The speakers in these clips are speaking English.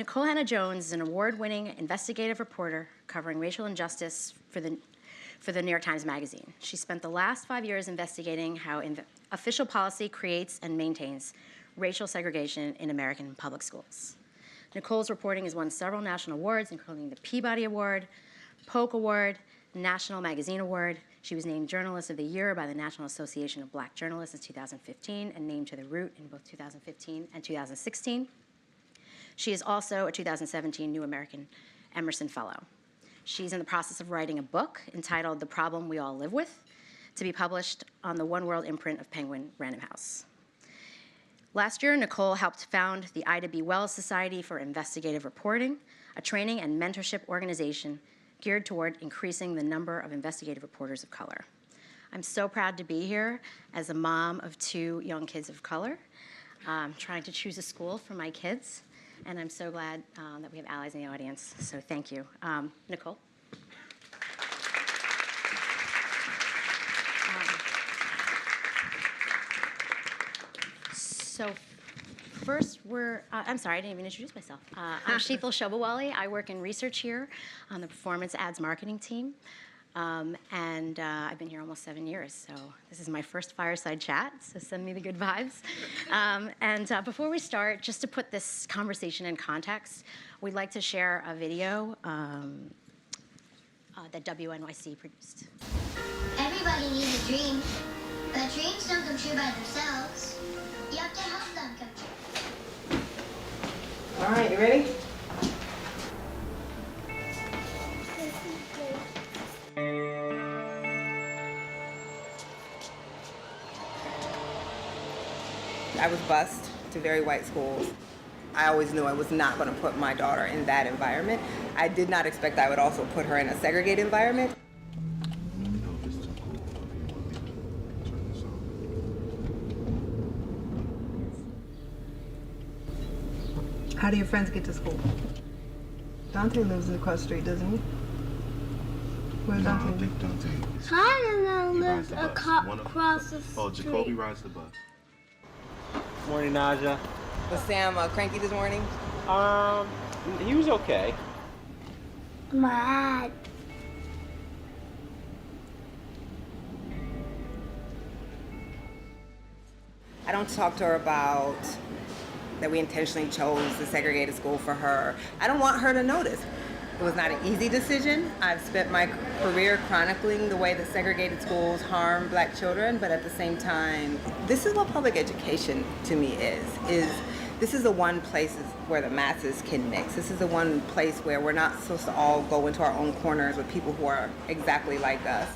Nikole Hannah-Jones is an award-winning investigative reporter covering racial injustice for the New York Times Magazine. She spent the last 5 years investigating how official policy creates and maintains racial segregation in American public schools. Nikole's reporting has won several national awards, including the Peabody Award, Polk Award, National Magazine Award. She was named Journalist of the Year by the National Association of Black Journalists in 2015 and named to the Root in both 2015 and 2016. She is also a 2017 New American Emerson Fellow. She's in the process of writing a book entitled The Problem We All Live With, to be published on the One World imprint of Penguin Random House. Last year, Nikole helped found the Ida B. Wells Society for Investigative Reporting, a training and mentorship organization geared toward increasing the number of investigative reporters of color. I'm so proud to be here as a mom of 2 young kids of color, trying to choose a school for my kids, and I'm so glad that we have allies in the audience, so thank you. Nikole? So first, I'm sorry, I didn't even introduce myself. I'm Sheethal Shobowale. I work in research here on the performance ads marketing team. And I've been here almost 7 years, so this is my first fireside chat, so send me the good vibes. Before we start, just to put this conversation in context, we'd like to share a video that WNYC produced. Everybody needs a dream, but dreams don't come true by themselves. You have to help them come true. All right, you ready? I was bused to very white schools. I always knew I was not going to put my daughter in that environment. I did not expect I would also put her in a segregated environment. How do your friends get to school? Dante lives across the street, doesn't he? Where's Dante? I don't think Dante. Hannah lives across the street. Oh, Jacoby rides the bus. Morning, Naja. Was Sam cranky this morning? He was okay. Mad. I don't talk to her about that we intentionally chose the segregated school for her. I don't want her to notice. It was not an easy decision. I've spent my career chronicling the way that segregated schools harm Black children, but at the same time, this is what public education to me is this is the one place where the masses can mix. This is the one place where we're not supposed to all go into our own corners with people who are exactly like us.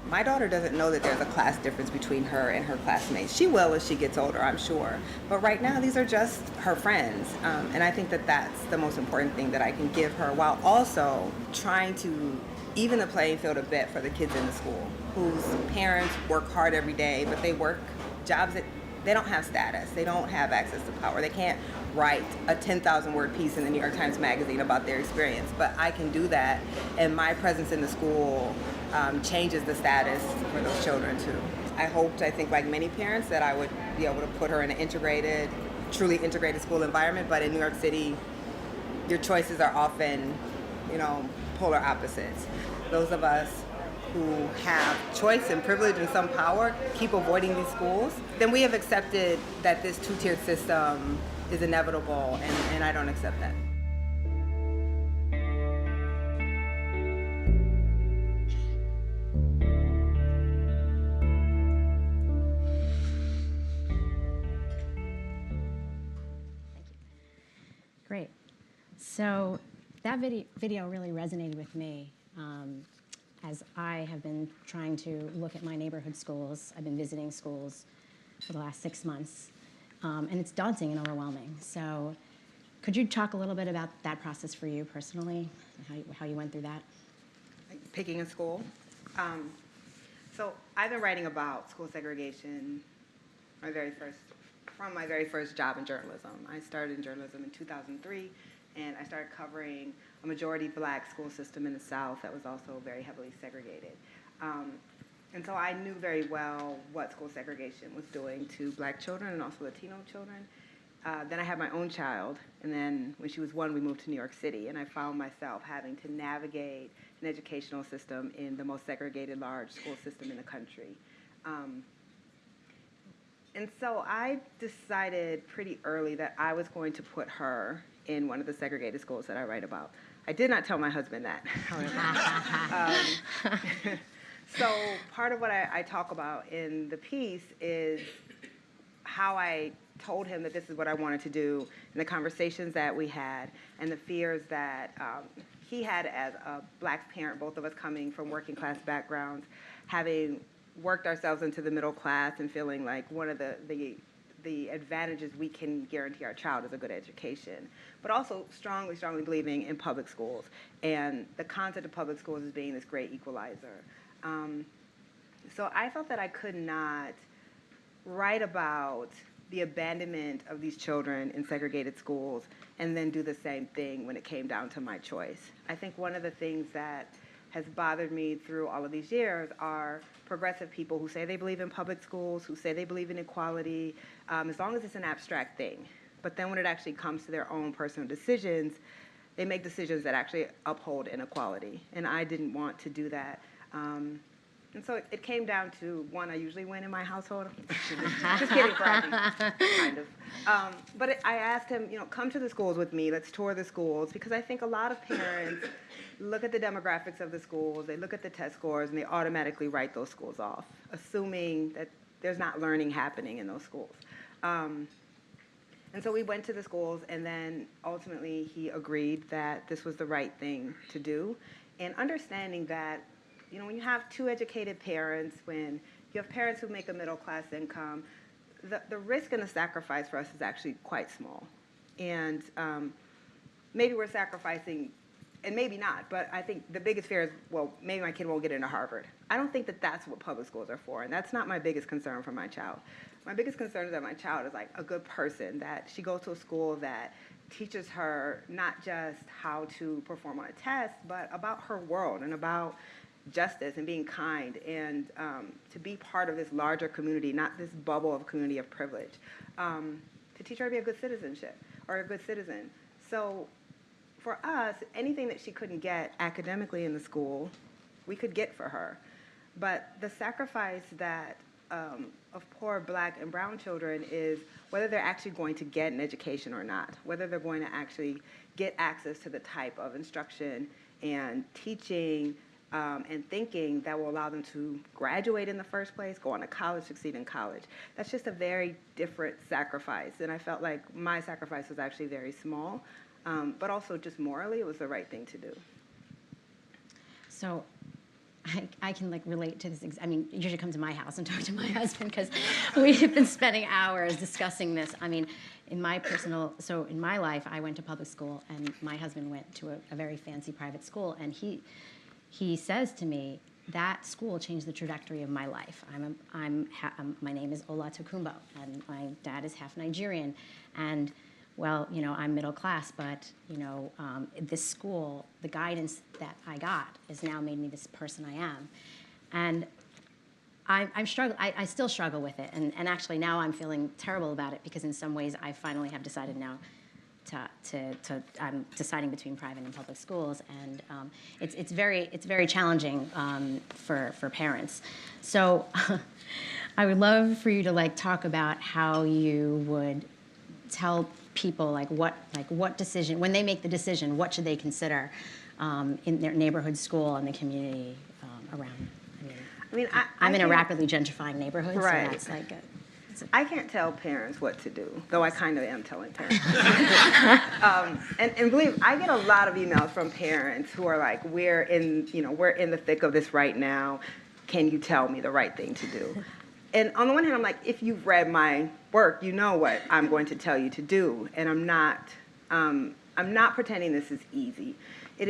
My daughter doesn't know that there's a class difference between her and her classmates. She will as she gets older, I'm sure. But right now, these are just her friends. And I think that that's the most important thing that I can give her, while also trying to even the playing field a bit for the kids in the school, whose parents work hard every day, but they work jobs that they don't have status. They don't have access to power. They can't write a 10,000-word piece in the New York Times Magazine about their experience. But I can do that, and my presence in the school changes the status for those children too. I hoped, I think like many parents, that I would be able to put her in an truly integrated school environment, but in New York City, your choices are often, polar opposites. Those of us who have choice and privilege and some power keep avoiding these schools, then we have accepted that this two-tiered system is inevitable, and I don't accept that. Great. So that video really resonated with me as I have been trying to look at my neighborhood schools. I've been visiting schools for the last 6 months, and it's daunting and overwhelming. So could you talk a little bit about that process for you personally, and how you went through that? Picking a school. So I've been writing about school segregation from my very first job in journalism. I started in journalism in 2003, and I started covering a majority Black school system in the South that was also very heavily segregated. And so I knew very well what school segregation was doing to black children and also Latino children. Then I had my own child, and then when she was 1, we moved to New York City, and I found myself having to navigate an educational system in the most segregated large school system in the country. And so I decided pretty early that I was going to put her in one of the segregated schools that I write about. I did not tell my husband that, however. So part of what I talk about in the piece is how I told him that this is what I wanted to do, and the conversations that we had, and the fears that he had as a black parent, both of us coming from working class backgrounds, having worked ourselves into the middle class and feeling like one of the advantages we can guarantee our child is a good education, but also strongly believing in public schools and the concept of public schools as being this great equalizer. So I felt that I could not write about the abandonment of these children in segregated schools and then do the same thing when it came down to my choice. I think one of the things that has bothered me through all of these years are progressive people who say they believe in public schools, who say they believe in equality, as long as it's an abstract thing. But then when it actually comes to their own personal decisions, they make decisions that actually uphold inequality. And I didn't want to do that. And so it came down to, one, I usually win in my household. Just kidding, bragging, kind of. But I asked him, come to the schools with me. Let's tour the schools. Because I think a lot of parents look at the demographics of the schools, they look at the test scores, and they automatically write those schools off, assuming that there's not learning happening in those schools. And so we went to the schools, and then ultimately he agreed that this was the right thing to do. And understanding that, when you have 2 educated parents, when you have parents who make a middle-class income, the risk and the sacrifice for us is actually quite small. And maybe we're sacrificing, and maybe not, but I think the biggest fear is, well, maybe my kid won't get into Harvard. I don't think that that's what public schools are for, and that's not my biggest concern for my child. My biggest concern is that my child is like a good person, that she goes to a school that teaches her not just how to perform on a test, but about her world and about justice and being kind, and to be part of this larger community, not this bubble of community of privilege, to teach her to be a good citizenship or a good citizen. So for us, anything that she couldn't get academically in the school, we could get for her. But the sacrifice that of poor black and brown children is whether they're actually going to get an education or not, whether they're going to actually get access to the type of instruction and teaching and thinking that will allow them to graduate in the first place, go on to college, succeed in college. That's just a very different sacrifice. And I felt like my sacrifice was actually very small, but also just morally, it was the right thing to do. So I can relate to this. You should come to my house and talk to my husband, because we've been spending hours discussing this. In my life, I went to public school, and my husband went to a very fancy private school, and he says to me, that school changed the trajectory of my life. My name is Ola Tokumbo, and my dad is half Nigerian, and well, I'm middle class, but this school, the guidance that I got has now made me this person I am, and I'm struggling. I still struggle with it, and actually now I'm feeling terrible about it, because in some ways I finally have decided now I'm deciding between private and public schools, and it's very challenging for parents. So I would love for you to talk about how you would tell people what decision, when they make the decision, what should they consider in their neighborhood school and the community around. I'm in a rapidly gentrifying neighborhood, right. So that's I can't tell parents what to do, though I kind of am telling parents. And believe, I get a lot of emails from parents who are like, we're in the thick of this right now. Can you tell me the right thing to do? And on the one hand, I'm like, if you've read my work, you know what I'm going to tell you to do. And I'm not pretending this is easy. It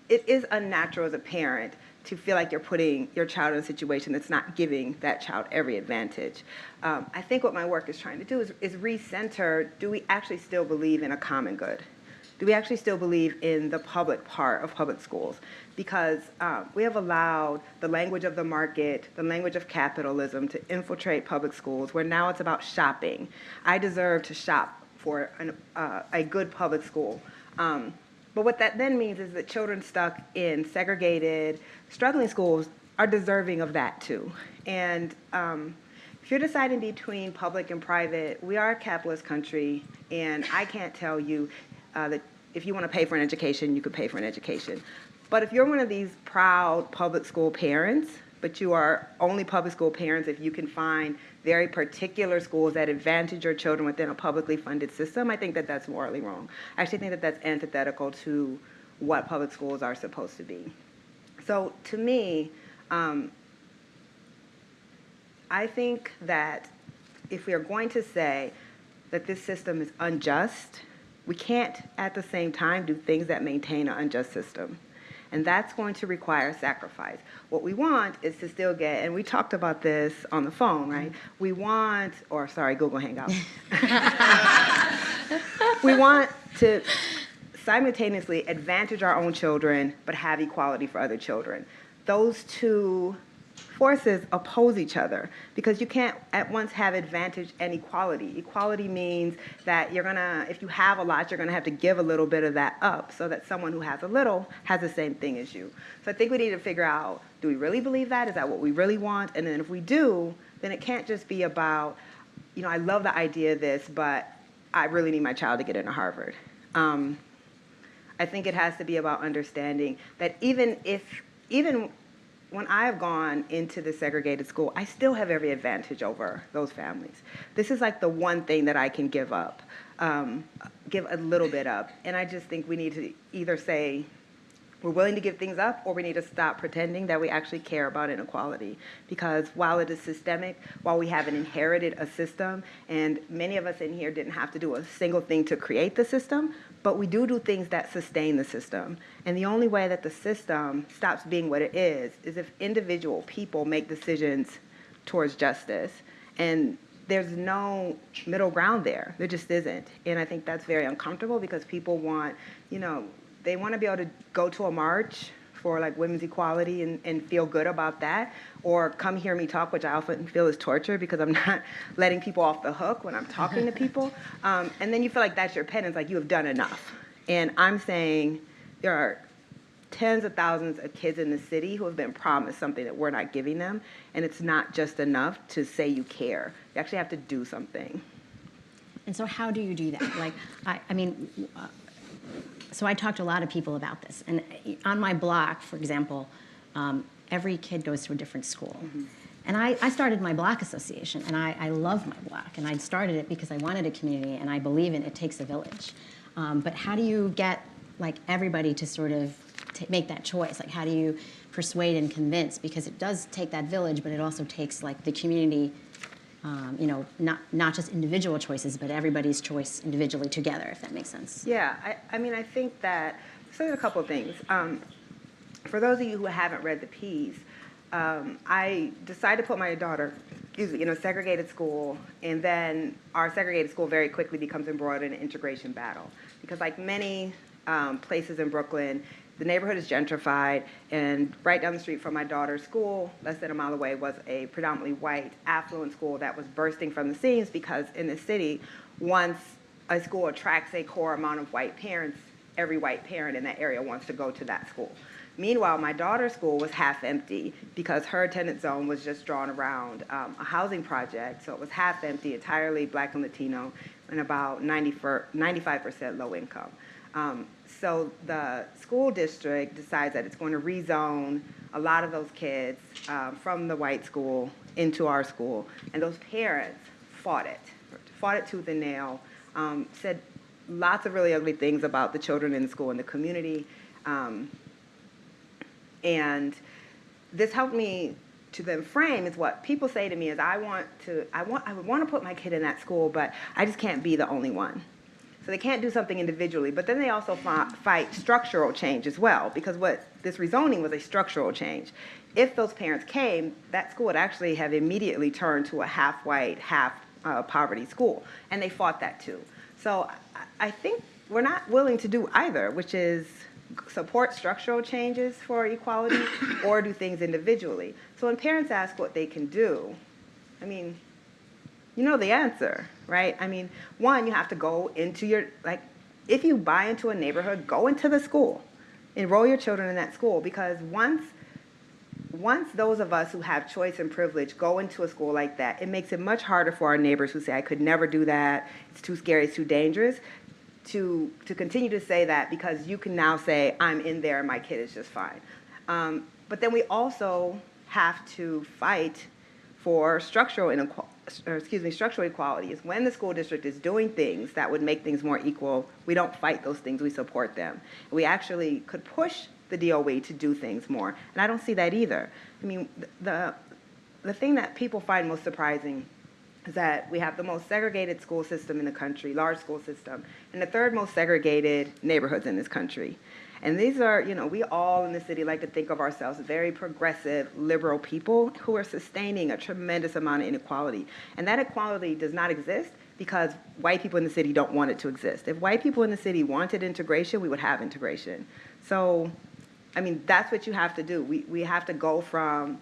is unnatural as a parent to feel like you're putting your child in a situation that's not giving that child every advantage. I think what my work is trying to do is recenter, do we actually still believe in a common good? do we actually still believe in the public part of public schools? Because we have allowed the language of the market, the language of capitalism to infiltrate public schools, where now it's about shopping. I deserve to shop for a good public school. But what that then means is that children stuck in segregated, struggling schools are deserving of that too. And if you're deciding between public and private, we are a capitalist country, and I can't tell you that if you want to pay for an education, you could pay for an education. But if you're one of these proud public school parents, but you are only public school parents if you can find very particular schools that advantage your children within a publicly funded system, I think that that's morally wrong. I actually think that that's antithetical to what public schools are supposed to be. So to me, I think that if we are going to say that this system is unjust, we can't at the same time do things that maintain an unjust system. And that's going to require sacrifice. What we want is to still get, and we talked about this on the phone, right? We want, or sorry, Google Hangout. We want to simultaneously advantage our own children, but have equality for other children. Those two forces oppose each other because you can't at once have advantage and equality. Equality means that you're gonna, if you have a lot, you're gonna have to give a little bit of that up so that someone who has a little has the same thing as you. So I think we need to figure out, do we really believe that? Is that what we really want? And then if we do, then it can't just be about, I love the idea of this, but I really need my child to get into Harvard. I think it has to be about understanding that even when I have gone into the segregated school, I still have every advantage over those families. This is like the one thing that I can give up, give a little bit up. And I just think we need to either say we're willing to give things up, or we need to stop pretending that we actually care about inequality. Because while it is systemic, while we haven't inherited a system, and many of us in here didn't have to do a single thing to create the system, but we do things that sustain the system. And the only way that the system stops being what it is if individual people make decisions towards justice. And there's no middle ground there. There just isn't. And I think that's very uncomfortable because people want, they want to be able to go to a march for like women's equality and feel good about that, or come hear me talk, which I often feel is torture because I'm not letting people off the hook when I'm talking to people. And then you feel like that's your penance, like you have done enough. And I'm saying there are tens of thousands of kids in the city who have been promised something that we're not giving them, and it's not just enough to say you care. You actually have to do something. And so how do you do that? So I talked to a lot of people about this. And on my block, for example, every kid goes to a different school. Mm-hmm. And I started my block association, and I love my block. And I started it because I wanted a community, and I believe in it takes a village. But how do you get everybody to sort of make that choice? Like, how do you persuade and convince? Because it does take that village, but it also takes the community, not just individual choices, but everybody's choice individually together, if that makes sense. Yeah, I think that, so there's a couple of things. For those of you who haven't read the piece, I decided to put my daughter, in a segregated school, and then our segregated school very quickly becomes embroiled in an integration battle. Because like many places in Brooklyn, the neighborhood is gentrified, and right down the street from my daughter's school, less than a mile away, was a predominantly white, affluent school that was bursting from the seams because in the city, once a school attracts a core amount of white parents, every white parent in that area wants to go to that school. Meanwhile, my daughter's school was half empty because her attendance zone was just drawn around a housing project, so it was half empty, entirely Black and Latino, and about 95% low income. So the school district decides that it's going to rezone a lot of those kids from the white school into our school. And those parents fought it tooth and nail, said lots of really ugly things about the children in the school and the community. And this helped me to then frame is what people say to me is I would want to put my kid in that school, but I just can't be the only one. So they can't do something individually, but then they also fight structural change as well, because what this rezoning was a structural change. If those parents came, that school would actually have immediately turned to a half-white, half-poverty school, and they fought that too. So I think we're not willing to do either, which is support structural changes for equality or do things individually. So when parents ask what they can do, I mean, you know the answer, right? I mean, one, you have to go into your, like, if you buy into a neighborhood, go into the school. Enroll your children in that school, because once those of us who have choice and privilege go into a school like that, it makes it much harder for our neighbors who say, I could never do that, it's too scary, it's too dangerous, to continue to say that, because you can now say, I'm in there and my kid is just fine. But then we also have to fight for structural equality. Is when the school district is doing things that would make things more equal, we don't fight those things, we support them. We actually could push the DOE to do things more, and I don't see that either. I mean, the thing that people find most surprising is that we have the most segregated school system in the country, large school system, and the third most segregated neighborhoods in this country. And these are, you know, we all in the city like to think of ourselves as very progressive, liberal people who are sustaining a tremendous amount of inequality. And that equality does not exist because white people in the city don't want it to exist. If white people in the city wanted integration, we would have integration. So, I mean, that's what you have to do. We have to go from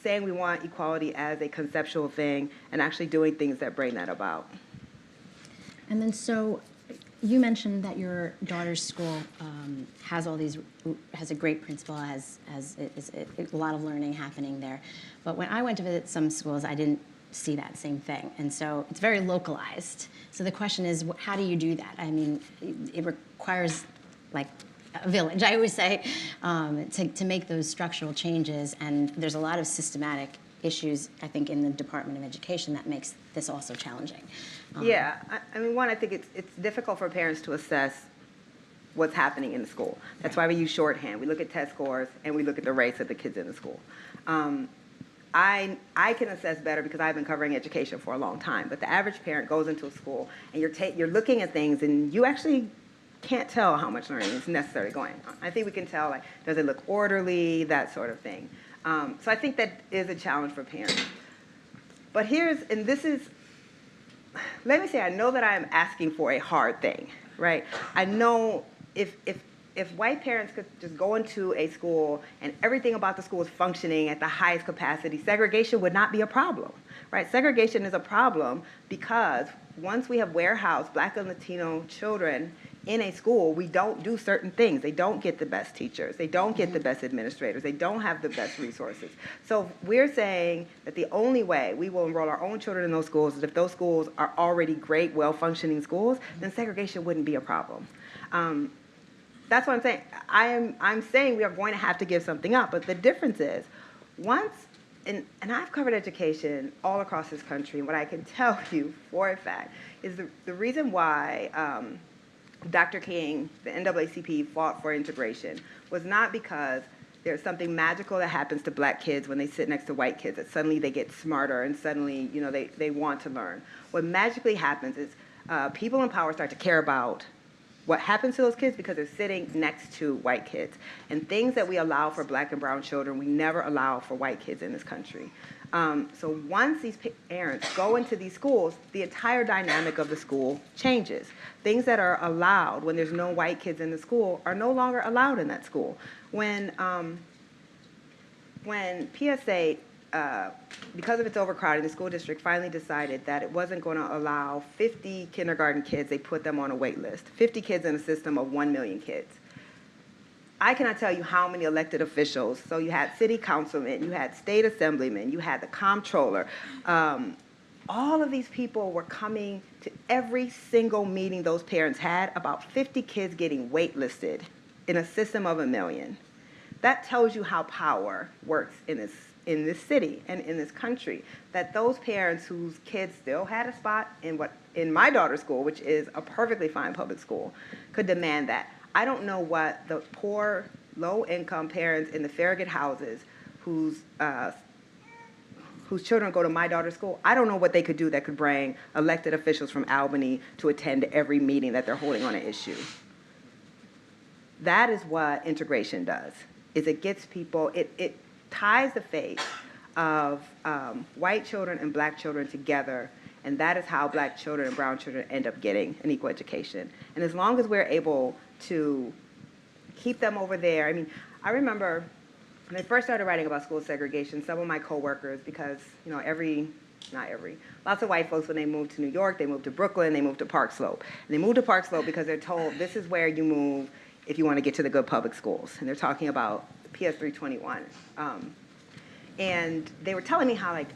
saying we want equality as a conceptual thing and actually doing things that bring that about. And then so you mentioned that your daughter's school has a great principal, has a lot of learning happening there. But when I went to visit some schools, I didn't see that same thing. And so it's very localized. So the question is, how do you do that? I mean, it requires like a village, I always say, to make those structural changes. And there's a lot of systematic issues, I think, in the Department of Education that makes this also challenging. Yeah, I mean, one, I think it's difficult for parents to assess what's happening in the school. That's why we use shorthand. We look at test scores and we look at the race of the kids in the school. I can assess better because I've been covering education for a long time, but the average parent goes into a school and you're looking at things and you actually can't tell how much learning is necessarily going on. I think we can tell, like, does it look orderly, that sort of thing. So I think that is a challenge for parents. But let me say, I know that I am asking for a hard thing, right? I know if white parents could just go into a school and everything about the school is functioning at the highest capacity, segregation would not be a problem, right? Segregation is a problem because once we have warehoused Black and Latino children in a school, we don't do certain things. They don't get the best teachers. They don't get the best administrators. They don't have the best resources. So we're saying that the only way we will enroll our own children in those schools is if those schools are already great, well-functioning schools, then segregation wouldn't be a problem. That's what I'm saying. I'm saying we are going to have to give something up, but the difference is and I've covered education all across this country, and what I can tell you for a fact is the reason why Dr. King, the NAACP, fought for integration was not because there's something magical that happens to Black kids when they sit next to white kids, that suddenly they get smarter and suddenly, you know, they want to learn. What magically happens is people in power start to care about what happens to those kids because they're sitting next to white kids. And things that we allow for Black and brown children, we never allow for white kids in this country. So once these parents go into these schools, the entire dynamic of the school changes. Things that are allowed when there's no white kids in the school are no longer allowed in that school. When PSA, because of its overcrowding, the school district finally decided that it wasn't going to allow 50 kindergarten kids. They put them on a wait list, 50 kids in a system of 1 million kids. I cannot tell you how many elected officials, so you had city councilmen, you had state assemblymen, you had the comptroller, all of these people were coming to every single meeting those parents had about 50 kids getting waitlisted in a system of 1 million. That tells you how power works in this city and in this country, that those parents whose kids still had a spot in my daughter's school, which is a perfectly fine public school, could demand that. I don't know what the poor, low-income parents in the Farragut houses whose children go to my daughter's school, I don't know what they could do that could bring elected officials from Albany to attend every meeting that they're holding on an issue. That is what integration does, is it gets people, it ties the fate of white children and Black children together And that is how black children and brown children end up getting an equal education. And as long as we're able to keep them over there, I mean, I remember when I first started writing about school segregation, some of my coworkers, because, you know, lots of white folks, when they moved to New York, they moved to Brooklyn, they moved to Park Slope. And they moved to Park Slope because they're told this is where you move if you want to get to the good public schools. And they're talking about PS 321. And they were telling me how, like,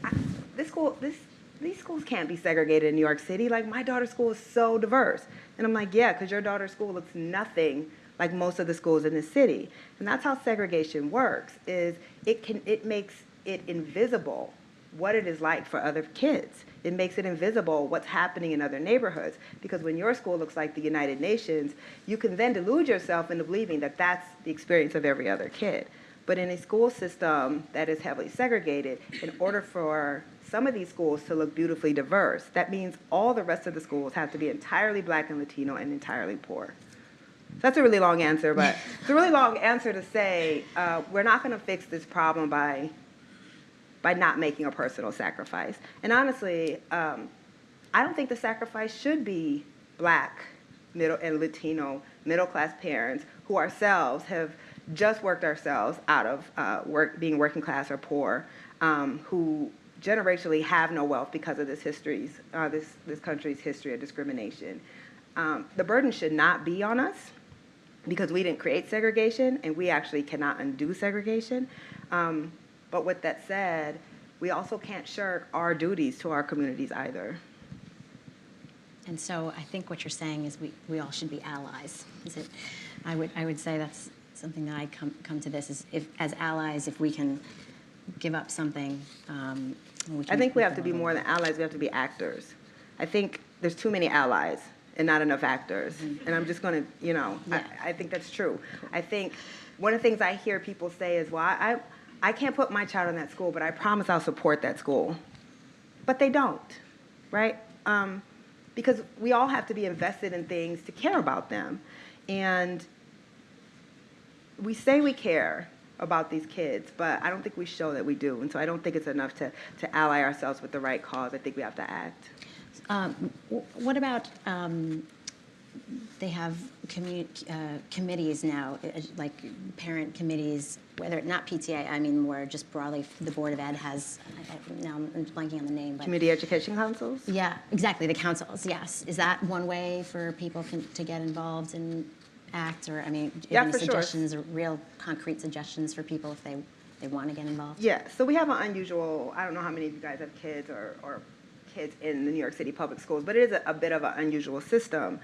these schools can't be segregated in New York City. Like, my daughter's school is so diverse. And I'm like, yeah, because your daughter's school looks nothing like most of the schools in the city. And that's how segregation works, is it makes it invisible what it is like for other kids. It makes it invisible what's happening in other neighborhoods. Because when your school looks like the United Nations, you can then delude yourself into believing that that's the experience of every other kid. But in a school system that is heavily segregated, in order for some of these schools to look beautifully diverse, that means all the rest of the schools have to be entirely black and Latino and entirely poor. That's a really long answer, but it's a really long answer to say we're not going to fix this problem by not making a personal sacrifice. And honestly, I don't think the sacrifice should be black, middle, and Latino middle-class parents who ourselves have just worked ourselves out of being working class or poor, who generationally have no wealth because of this country's history of discrimination. The burden should not be on us because we didn't create segregation and we actually cannot undo segregation. But with that said, we also can't shirk our duties to our communities either. And so I think what you're saying is we all should be allies. I would say that's something that I come to this is as allies, if we can give up something. I think we have to be more than allies. We have to be actors. I think there's too many allies and not enough actors. Mm-hmm. And I'm just going to, yeah. I think that's true. I think one of the things I hear people say is, well, I can't put my child in that school, but I promise I'll support that school. But they don't, right? Because we all have to be invested in things to care about them. And we say we care about these kids, but I don't think we show that we do. And so I don't think it's enough to ally ourselves with the right cause. I think we have to act. What about they have committees now, like parent committees, whether not PTA, I mean more just broadly, the Board of Ed has, now I'm blanking on the name. But Community Education Councils? Yeah, exactly, the councils, yes. Is that one way for people to get involved and act? Or, I mean, do you have any suggestions, or real concrete suggestions for people if they want to get involved? Yeah, so we have an unusual, I don't know how many of you guys have kids or kids in the New York City public schools, but it is a bit of an unusual system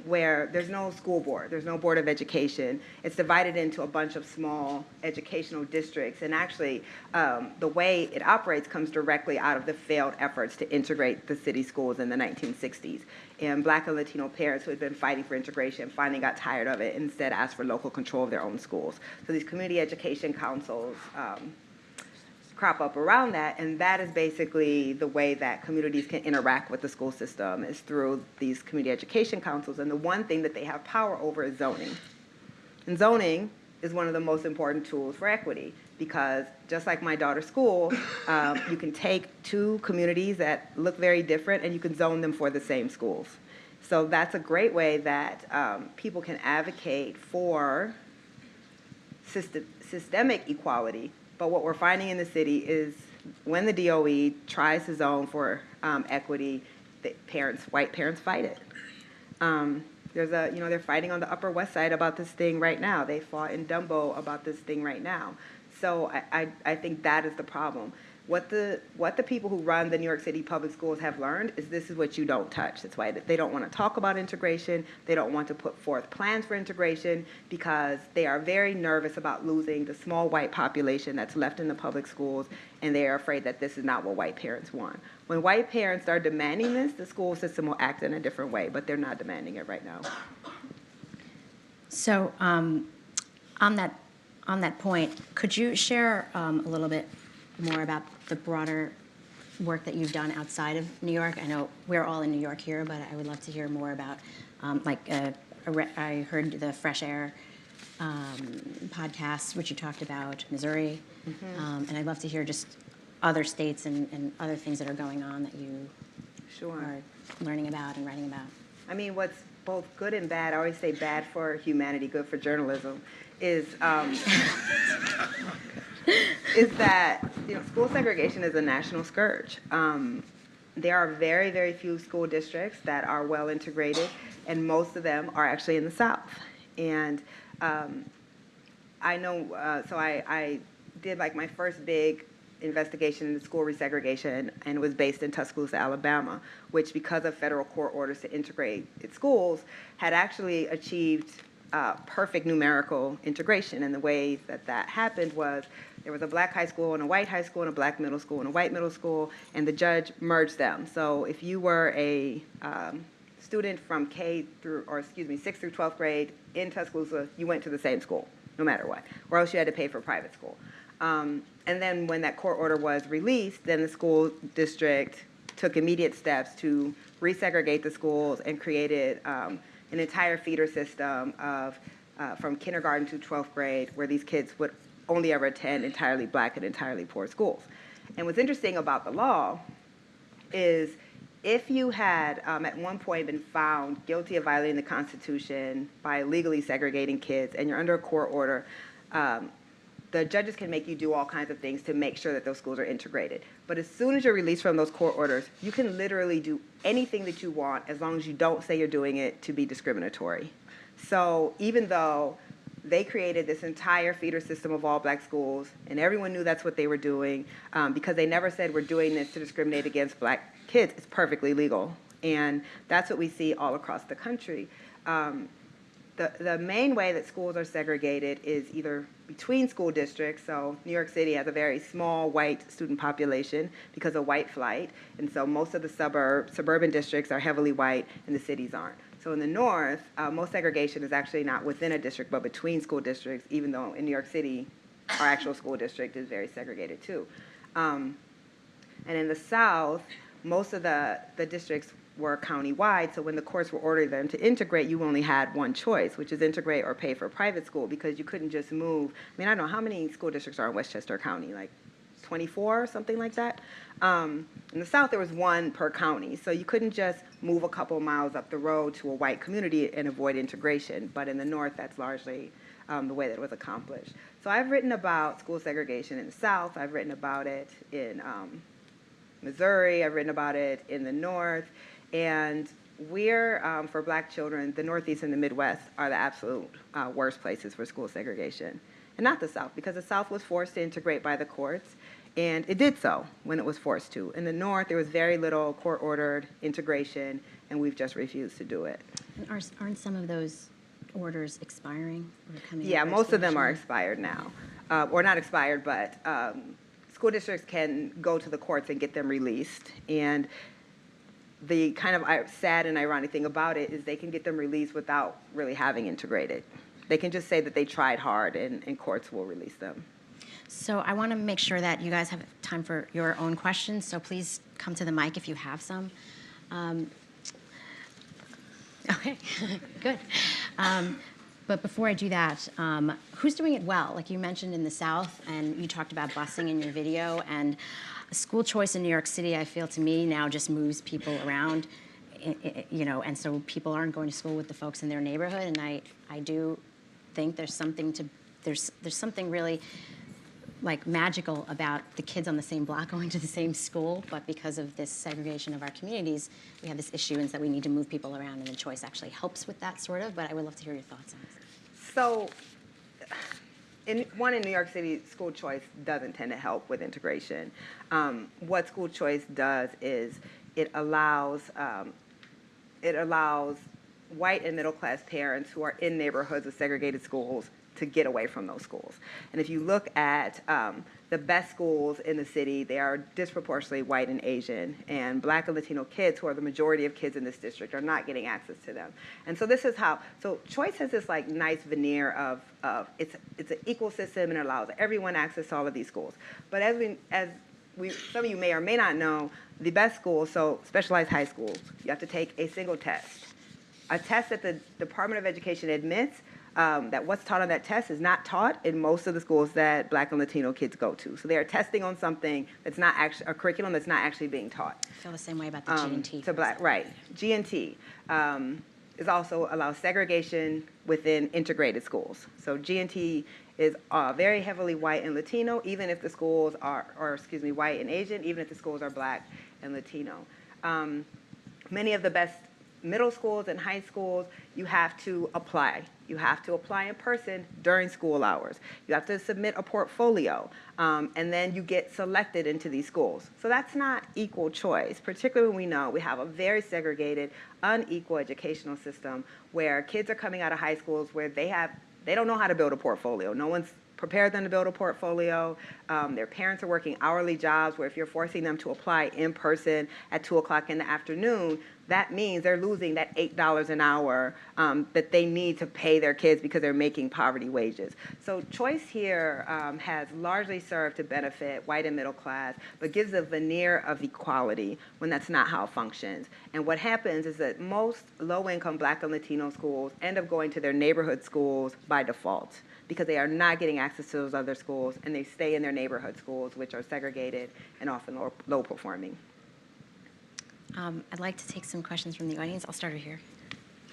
where there's no school board, there's no board of education. It's divided into a bunch of small educational districts, and actually the way it operates comes directly out of the failed efforts to integrate the city schools in the 1960s. And black and Latino parents who had been fighting for integration finally got tired of it and instead asked for local control of their own schools. So these community education councils crop up around that, and that is basically the way that communities can interact with the school system, is through these community education councils. And the one thing that they have power over is zoning. And zoning is one of the most important tools for equity, because just like my daughter's school, you can take two communities that look very different and you can zone them for the same schools. So that's a great way that people can advocate for systemic equality. But what we're finding in the city is when the DOE tries to zone for equity, white parents fight it. They're fighting on the Upper West Side about this thing right now. They fought in Dumbo about this thing right now. So I think that is the problem. What the people who run the New York City public schools have learned is this is what you don't touch. That's why they don't want to talk about integration. They don't want to put forth plans for integration because they are very nervous about losing the small white population that's left in the public schools, and they are afraid that this is not what white parents want. When white parents are demanding this, the school system will act in a different way, but they're not demanding it right now. So on that point, could you share a little bit more about the broader work that you've done outside of New York? I know we're all in New York here, but I would love to hear more about, I heard the Fresh Air podcast, which you talked about Missouri, and I'd love to hear just other states and other things that are going on that you Sure. are learning about and writing about? I mean, what's both good and bad, I always say bad for humanity, good for journalism, is is that school segregation is a national scourge. There are very, very few school districts that are well integrated, and most of them are actually in the South. And I know, so I did like my first big investigation into school resegregation, and it was based in Tuscaloosa, Alabama, which, because of federal court orders to integrate its schools, had actually achieved perfect numerical integration. And the way that that happened was there was a black high school and a white high school and a black middle school and a white middle school, and the judge merged them. So if you were a student from 6th through 12th grade in Tuscaloosa, you went to the same school, no matter what, or else you had to pay for private school. And then when that court order was released, then the school district took immediate steps to resegregate the schools and created an entire feeder system of from kindergarten to 12th grade, where these kids would only ever attend entirely black and entirely poor schools. And what's interesting about the law is if you had at one point been found guilty of violating the Constitution by illegally segregating kids, and you're under a court order, the judges can make you do all kinds of things to make sure that those schools are integrated. But as soon as you're released from those court orders, you can literally do anything that you want as long as you don't say you're doing it to be discriminatory. So even though they created this entire feeder system of all black schools, and everyone knew that's what they were doing, because they never said we're doing this to discriminate against black kids, it's perfectly legal. And that's what we see all across the country. The main way that schools are segregated is either between school districts. So New York City has a very small white student population because of white flight, and so most of the suburban districts are heavily white, and the cities aren't. So in the north, most segregation is actually not within a district, but between school districts, even though in New York City, our actual school district is very segregated too. And in the south, most of the districts were county-wide, so when the courts were ordering them to integrate, you only had one choice, which is integrate or pay for private school, because you couldn't just move. I mean, I don't know how many school districts are in Westchester County, like 24 or something like that. In the South, there was one per county, so you couldn't just move a couple miles up the road to a white community and avoid integration. But in the North, that's largely the way that it was accomplished. So I've written about school segregation in the South. I've written about it in Missouri. I've written about it in the North. And we're, for black children, the Northeast and the Midwest are the absolute worst places for school segregation. And not the South, because the South was forced to integrate by the courts, and it did so when it was forced to. In the North, there was very little court-ordered integration, and we've just refused to do it. And aren't some of those orders expiring or coming? Yeah, most of them are expired now. Or not expired, but school districts can go to the courts and get them released. And the kind of sad and ironic thing about it is they can get them released without really having integrated. They can just say that they tried hard, and courts will release them. So I want to make sure that you guys have time for your own questions, so please come to the mic if you have some. Okay, good. But before I do that, who's doing it well? Like you mentioned in the South, and you talked about busing in your video, and school choice in New York City, I feel to me now just moves people around, and so people aren't going to school with the folks in their neighborhood, and I do think there's something really like magical about the kids on the same block going to the same school, but because of this segregation of our communities, we have this issue, and so we need to move people around, and the choice actually helps with that sort of, but I would love to hear your thoughts on this. So, in New York City, school choice doesn't tend to help with integration. What school choice does is it allows white and middle class parents who are in neighborhoods with segregated schools to get away from those schools. And if you look at the best schools in the city, they are disproportionately white and Asian, and Black and Latino kids, who are the majority of kids in this district, are not getting access to them. And so this is how, so choice has this like nice veneer of it's an equal system, and it allows everyone access to all of these schools. But some of you may or may not know, the best schools, so specialized high schools, you have to take a single test. A test that the Department of Education admits that what's taught on that test is not taught in most of the schools that Black and Latino kids go to. So they are testing on something that's not actually a curriculum that's not actually being taught. I feel the same way about the G&T. To Black, right. G&T is also allows segregation within integrated schools. So G&T is very heavily white and Latino, even if the schools are, white and Asian, even if the schools are Black and Latino. Many of the best middle schools and high schools, you have to apply. You have to apply in person during school hours. You have to submit a portfolio, and then you get selected into these schools. So that's not equal choice, particularly when we know we have a very segregated, unequal educational system where kids are coming out of high schools where they don't know how to build a portfolio. No one's prepared them to build a portfolio. Their parents are working hourly jobs where if you're forcing them to apply in person at 2 o'clock in the afternoon, that means they're losing that $8 an hour that they need to pay their kids because they're making poverty wages. So choice here has largely served to benefit white and middle class, but gives a veneer of equality when that's not how it functions. And what happens is that most low-income Black and Latino schools end up going to their neighborhood schools by default, because they are not getting access to those other schools, and they stay in their neighborhood schools, which are segregated and often low performing. I'd like to take some questions from the audience. I'll start here.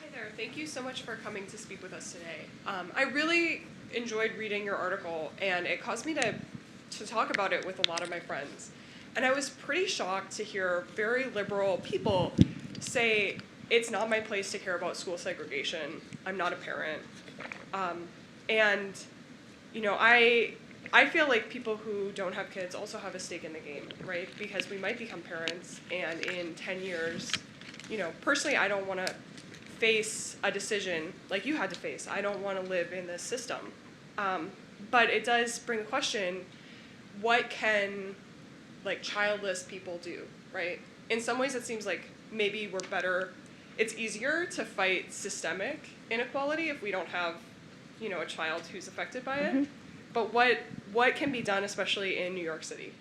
Hi there. Thank you so much for coming to speak with us today. I really enjoyed reading your article, and it caused me to talk about it with a lot of my friends. And I was pretty shocked to hear very liberal people say, it's not my place to care about school segregation. I'm not a parent. And, you know, I feel like people who don't have kids also have a stake in the game, right? Because we might become parents, and in 10 years, you know, personally, I don't want to face a decision like you had to face. I don't want to live in this system. But it does bring the question, what can, like, childless people do, right? In some ways, it seems like maybe we're better. It's easier to fight systemic inequality if we don't have, you know, a child who's affected by it. But what can be done, especially in New York City?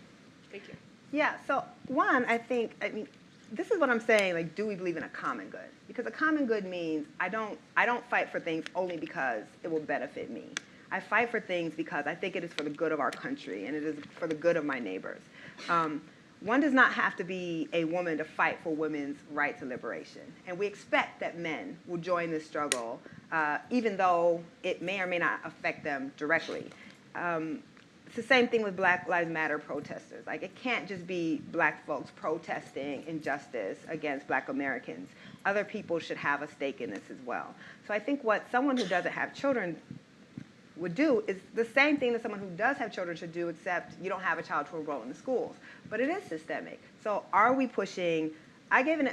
Thank you. Yeah, so one, I mean, this is what I'm saying, like, do we believe in a common good? Because a common good means I don't fight for things only because it will benefit me. I fight for things because I think it is for the good of our country, and it is for the good of my neighbors. One does not have to be a woman to fight for women's right to liberation. And we expect that men will join this struggle, even though it may or may not affect them directly. It's the same thing with Black Lives Matter protesters. Like, it can't just be Black folks protesting injustice against Black Americans. Other people should have a stake in this as well. So I think what someone who doesn't have children would do is the same thing that someone who does have children should do, except you don't have a child to enroll in the schools. But it is systemic. So are we pushing? I gave an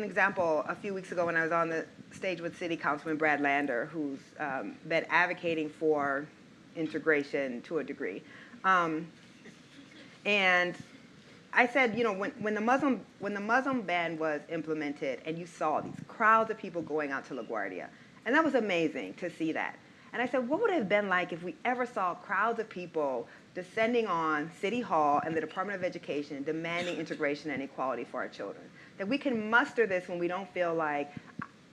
example a few weeks ago when I was on the stage with City Councilman Brad Lander, who's been advocating for integration to a degree. And I said, you know, when the Muslim ban was implemented, and you saw these crowds of people going out to LaGuardia, and that was amazing to see that. And I said, what would it have been like if we ever saw crowds of people descending on City Hall and the Department of Education demanding integration and equality for our children? That we can muster this when we don't feel like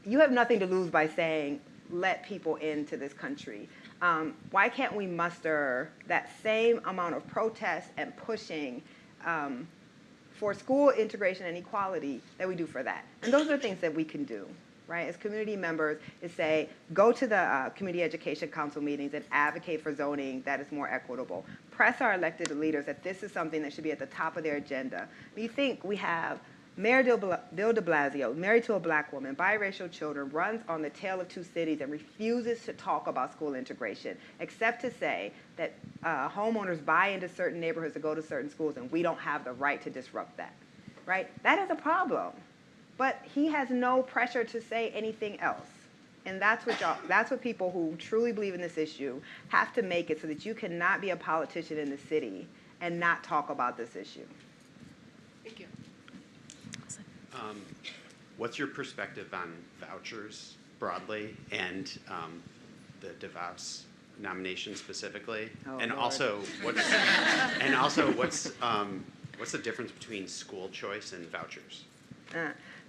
you have nothing to lose by saying, let people into this country. Why can't we muster that same amount of protest and pushing for school integration and equality that we do for that? And those are things that we can do, right? As community members, is say, go to the Community Education Council meetings and advocate for zoning that is more equitable. Press our elected leaders that this is something that should be at the top of their agenda. You think we have Mayor Bill de Blasio, married to a Black woman, biracial children, runs on the tail of two cities and refuses to talk about school integration, except to say that homeowners buy into certain neighborhoods to go to certain schools, and we don't have the right to disrupt that, right? That is a problem. But he has no pressure to say anything else. And that's what people who truly believe in this issue have to make it, so that you cannot be a politician in the city and not talk about this issue. Thank you. What's your perspective on vouchers broadly, and the DeVos nomination specifically? Oh, and Lord. also what's the difference between school choice and vouchers?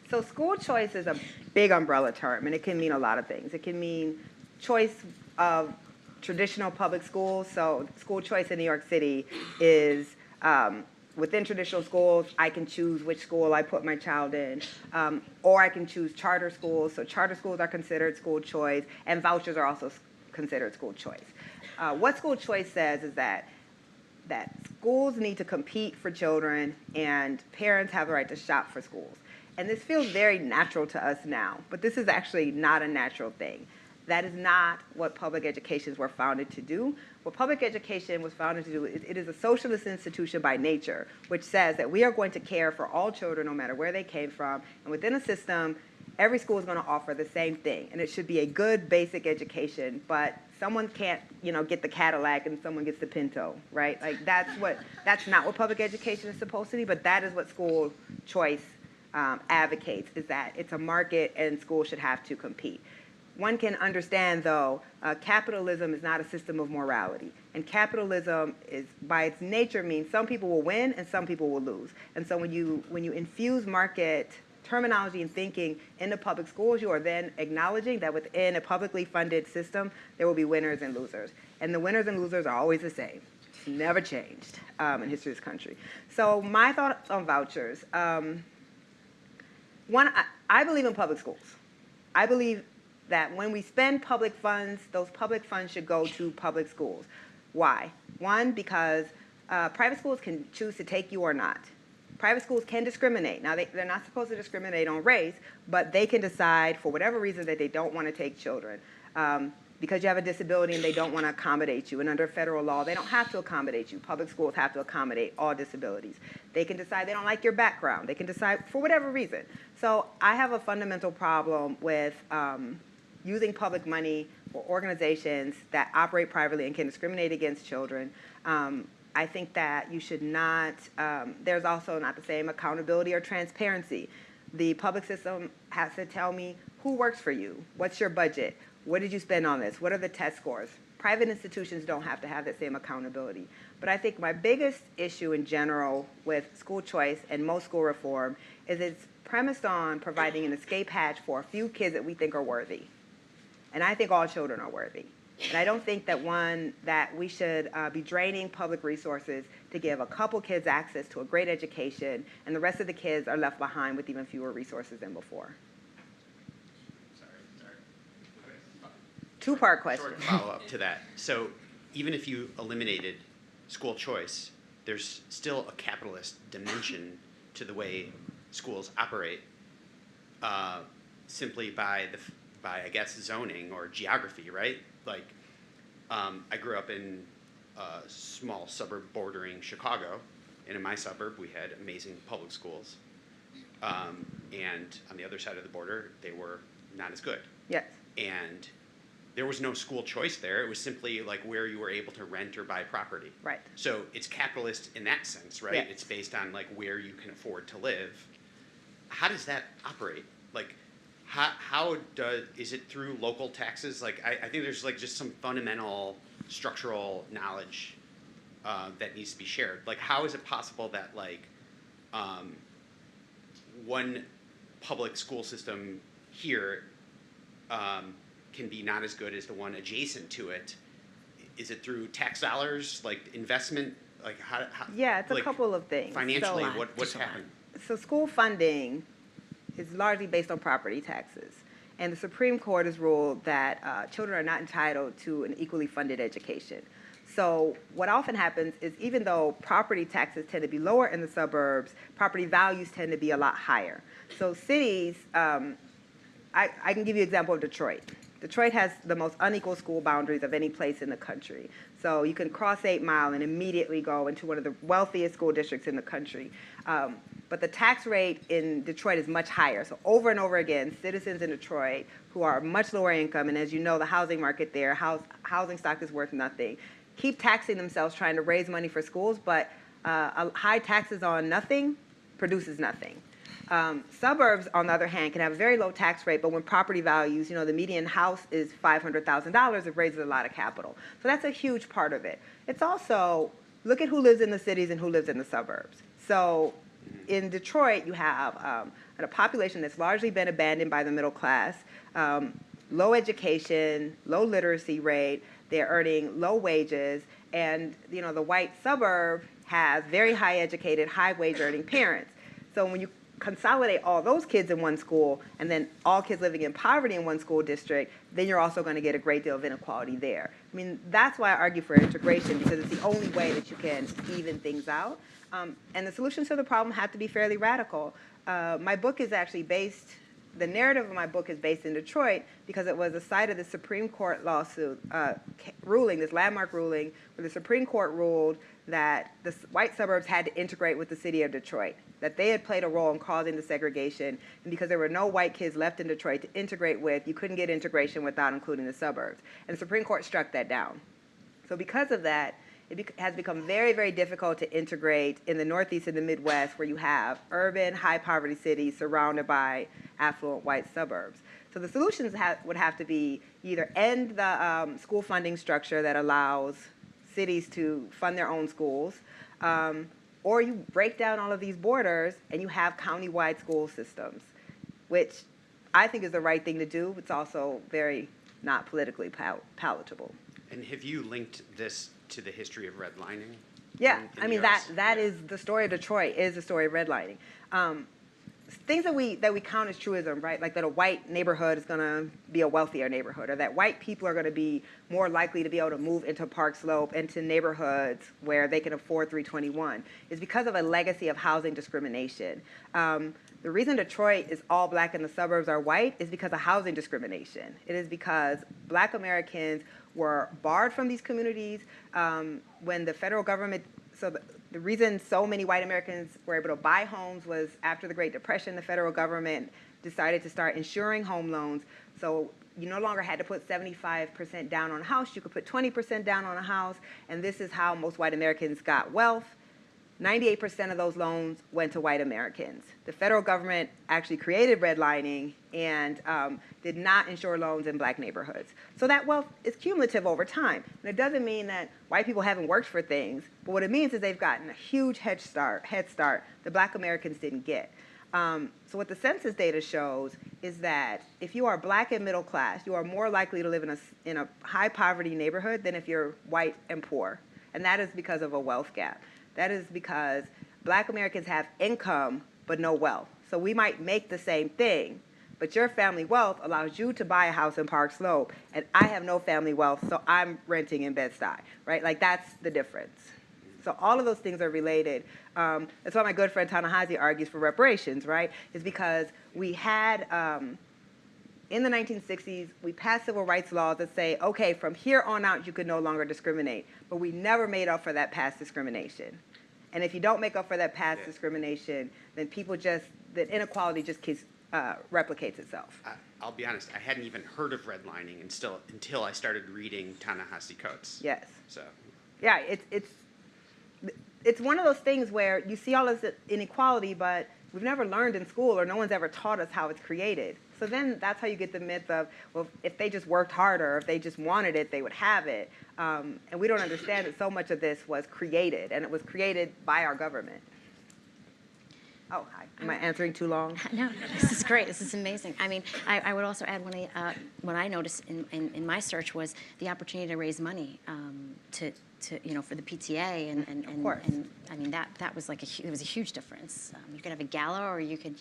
So school choice is a big umbrella term, and it can mean a lot of things. It can mean choice of traditional public schools. So school choice in New York City is within traditional schools, I can choose which school I put my child in, or I can choose charter schools. So charter schools are considered school choice, and vouchers are also considered school choice. What school choice says is that schools need to compete for children, and parents have the right to shop for schools. And this feels very natural to us now, but this is actually not a natural thing. That is not what public educations were founded to do. What public education was founded to do, it is a socialist institution by nature, which says that we are going to care for all children no matter where they came from. And within a system, every school is going to offer the same thing. And it should be a good basic education, but someone can't, get the Cadillac and someone gets the Pinto, right? Like that's not what public education is supposed to be, but that is what school choice advocates, is that it's a market and schools should have to compete. One can understand, though, capitalism is not a system of morality. And capitalism is, by its nature, means some people will win and some people will lose. And so when you infuse market terminology and thinking into public schools, you are then acknowledging that within a publicly funded system, there will be winners and losers. And the winners and losers are always the same. It's never changed in history of this country. So my thoughts on vouchers. One, I believe in public schools. I believe that when we spend public funds, those public funds should go to public schools. Why? One, because private schools can choose to take you or not. Private schools can discriminate. Now, they're not supposed to discriminate on race, but they can decide for whatever reason that they don't want to take children. Because you have a disability and they don't want to accommodate you. And under federal law, they don't have to accommodate you. Public schools have to accommodate all disabilities. They can decide they don't like your background. They can decide for whatever reason. So I have a fundamental problem with using public money for organizations that operate privately and can discriminate against children. I think that you should not, there's also not the same accountability or transparency. The public system has to tell me who works for you, what's your budget, what did you spend on this, what are the test scores. Private institutions don't have to have that same accountability. But I think my biggest issue in general with school choice and most school reform is it's premised on providing an escape hatch for a few kids that we think are worthy. And I think all children are worthy. And I don't think that we should be draining public resources to give a couple kids access to a great education, and the rest of the kids are left behind with even fewer resources than before. Sorry. Two-part question. Short follow-up to that. So even if you eliminated school choice, there's still a capitalist dimension to the way schools operate, simply by I guess zoning or geography, right? Like, I grew up in a small suburb bordering Chicago, and in my suburb we had amazing public schools, and on the other side of the border they were not as good. Yes. And there was no school choice there. It was simply like where you were able to rent or buy property. Right. So it's capitalist in that sense, right? Yes. It's based on like where you can afford to live. How does that operate? Like, is it through local taxes? Like, I think there's like just some fundamental structural knowledge that needs to be shared. Like, how is it possible that like one public school system here can be not as good as the one adjacent to it? Is it through tax dollars, like investment? Like how Yeah, it's like, a couple of things. Financially, So, what's happened? So school funding is largely based on property taxes. And the Supreme Court has ruled that children are not entitled to an equally funded education. So what often happens is even though property taxes tend to be lower in the suburbs, property values tend to be a lot higher. So cities, I can give you an example of Detroit. Detroit has the most unequal school boundaries of any place in the country. So you can cross 8 Mile and immediately go into one of the wealthiest school districts in the country. But the tax rate in Detroit is much higher. So over and over again, citizens in Detroit who are much lower income, and as you know, the housing market there, housing stock is worth nothing, keep taxing themselves trying to raise money for schools, but high taxes on nothing produces nothing. Suburbs, on the other hand, can have a very low tax rate, but when property values, the median house is $500,000, it raises a lot of capital. So that's a huge part of it. It's also, look at who lives in the cities and who lives in the suburbs. So in Detroit, you have a population that's largely been abandoned by the middle class, low education, low literacy rate, they're earning low wages, and the white suburb has very high educated, high wage earning parents. So when you consolidate all those kids in one school and then all kids living in poverty in one school district, then you're also going to get a great deal of inequality there. I mean, that's why I argue for integration, because it's the only way that you can even things out. And the solutions to the problem have to be fairly radical. My book is actually based, the narrative of my book is based in Detroit because it was the site of the Supreme Court lawsuit ruling, this landmark ruling, where the Supreme Court ruled that the white suburbs had to integrate with the city of Detroit, that they had played a role in causing the segregation, and because there were no white kids left in Detroit to integrate with, you couldn't get integration without including the suburbs. And the Supreme Court struck that down. So because of that, it has become very, very difficult to integrate in the Northeast and the Midwest, where you have urban, high-poverty cities surrounded by affluent white suburbs. So the solutions would have to be either end the school funding structure that allows cities to fund their own schools, or you break down all of these borders and you have county-wide school systems, which I think is the right thing to do. It's also very not politically palatable. And have you linked this to the history of redlining? Yeah, in I mean the US? that is the story of Detroit, is the story of redlining. Things that we count as truism, right? Like that a white neighborhood is going to be a wealthier neighborhood, or that white people are going to be more likely to be able to move into Park Slope, into neighborhoods where they can afford 321, is because of a legacy of housing discrimination. The reason Detroit is all black and the suburbs are white is because of housing discrimination. It is because black Americans were barred from these communities when the federal government, the reason so many white Americans were able to buy homes was after the Great Depression, the federal government decided to start insuring home loans. So you no longer had to put 75% down on a house, you could put 20% down on a house, and this is how most white Americans got wealth. 98% of those loans went to white Americans. The federal government actually created redlining and did not insure loans in black neighborhoods. So that wealth is cumulative over time. And it doesn't mean that white people haven't worked for things, but what it means is they've gotten a huge head start that black Americans didn't get. So what the census data shows is that if you are black and middle class, you are more likely to live in a high poverty neighborhood than if you're white and poor. And that is because of a wealth gap. That is because black Americans have income but no wealth. So we might make the same thing, but your family wealth allows you to buy a house in Park Slope, and I have no family wealth, so I'm renting in Bed-Stuy, right? Like, that's the difference. So all of those things are related. That's why my good friend Ta-Nehisi argues for reparations, right? Is because we had, in the 1960s, we passed civil rights laws that say, okay, from here on out, you could no longer discriminate. But we never made up for that past discrimination. And if you don't make up for that past discrimination, then the inequality just replicates itself. I'll be honest, I hadn't even heard of redlining until I started reading Ta-Nehisi Coates. Yes. So. Yeah, it's one of those things where you see all this inequality, but we've never learned in school, or no one's ever taught us how it's created. So then that's how you get the myth of, well, if they just worked harder, if they just wanted it, they would have it. And we don't understand that so much of this was created, and it was created by our government. Oh, hi. Am I answering too long? No, this is great. This is amazing. I mean, I would also add what I noticed in my search was the opportunity to raise money to for the PTA Of course. and I mean that was it was a huge difference. You could have a gala, or you could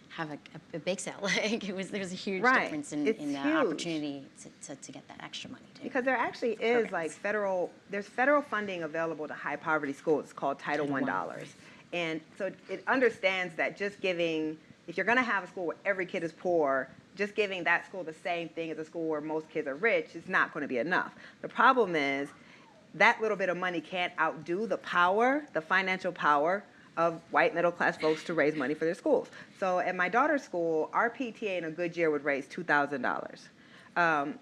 have a bake sale. Like there was a huge difference in the opportunity to get that extra money too. Because there actually is there's federal funding available to high poverty schools. It's called Title I dollars. And so it understands that just giving, if you're going to have a school where every kid is poor, just giving that school the same thing as a school where most kids are rich is not going to be enough. The problem is that little bit of money can't outdo the financial power of white middle class folks to raise money for their schools. So at my daughter's school, our PTA in a good year would raise $2,000.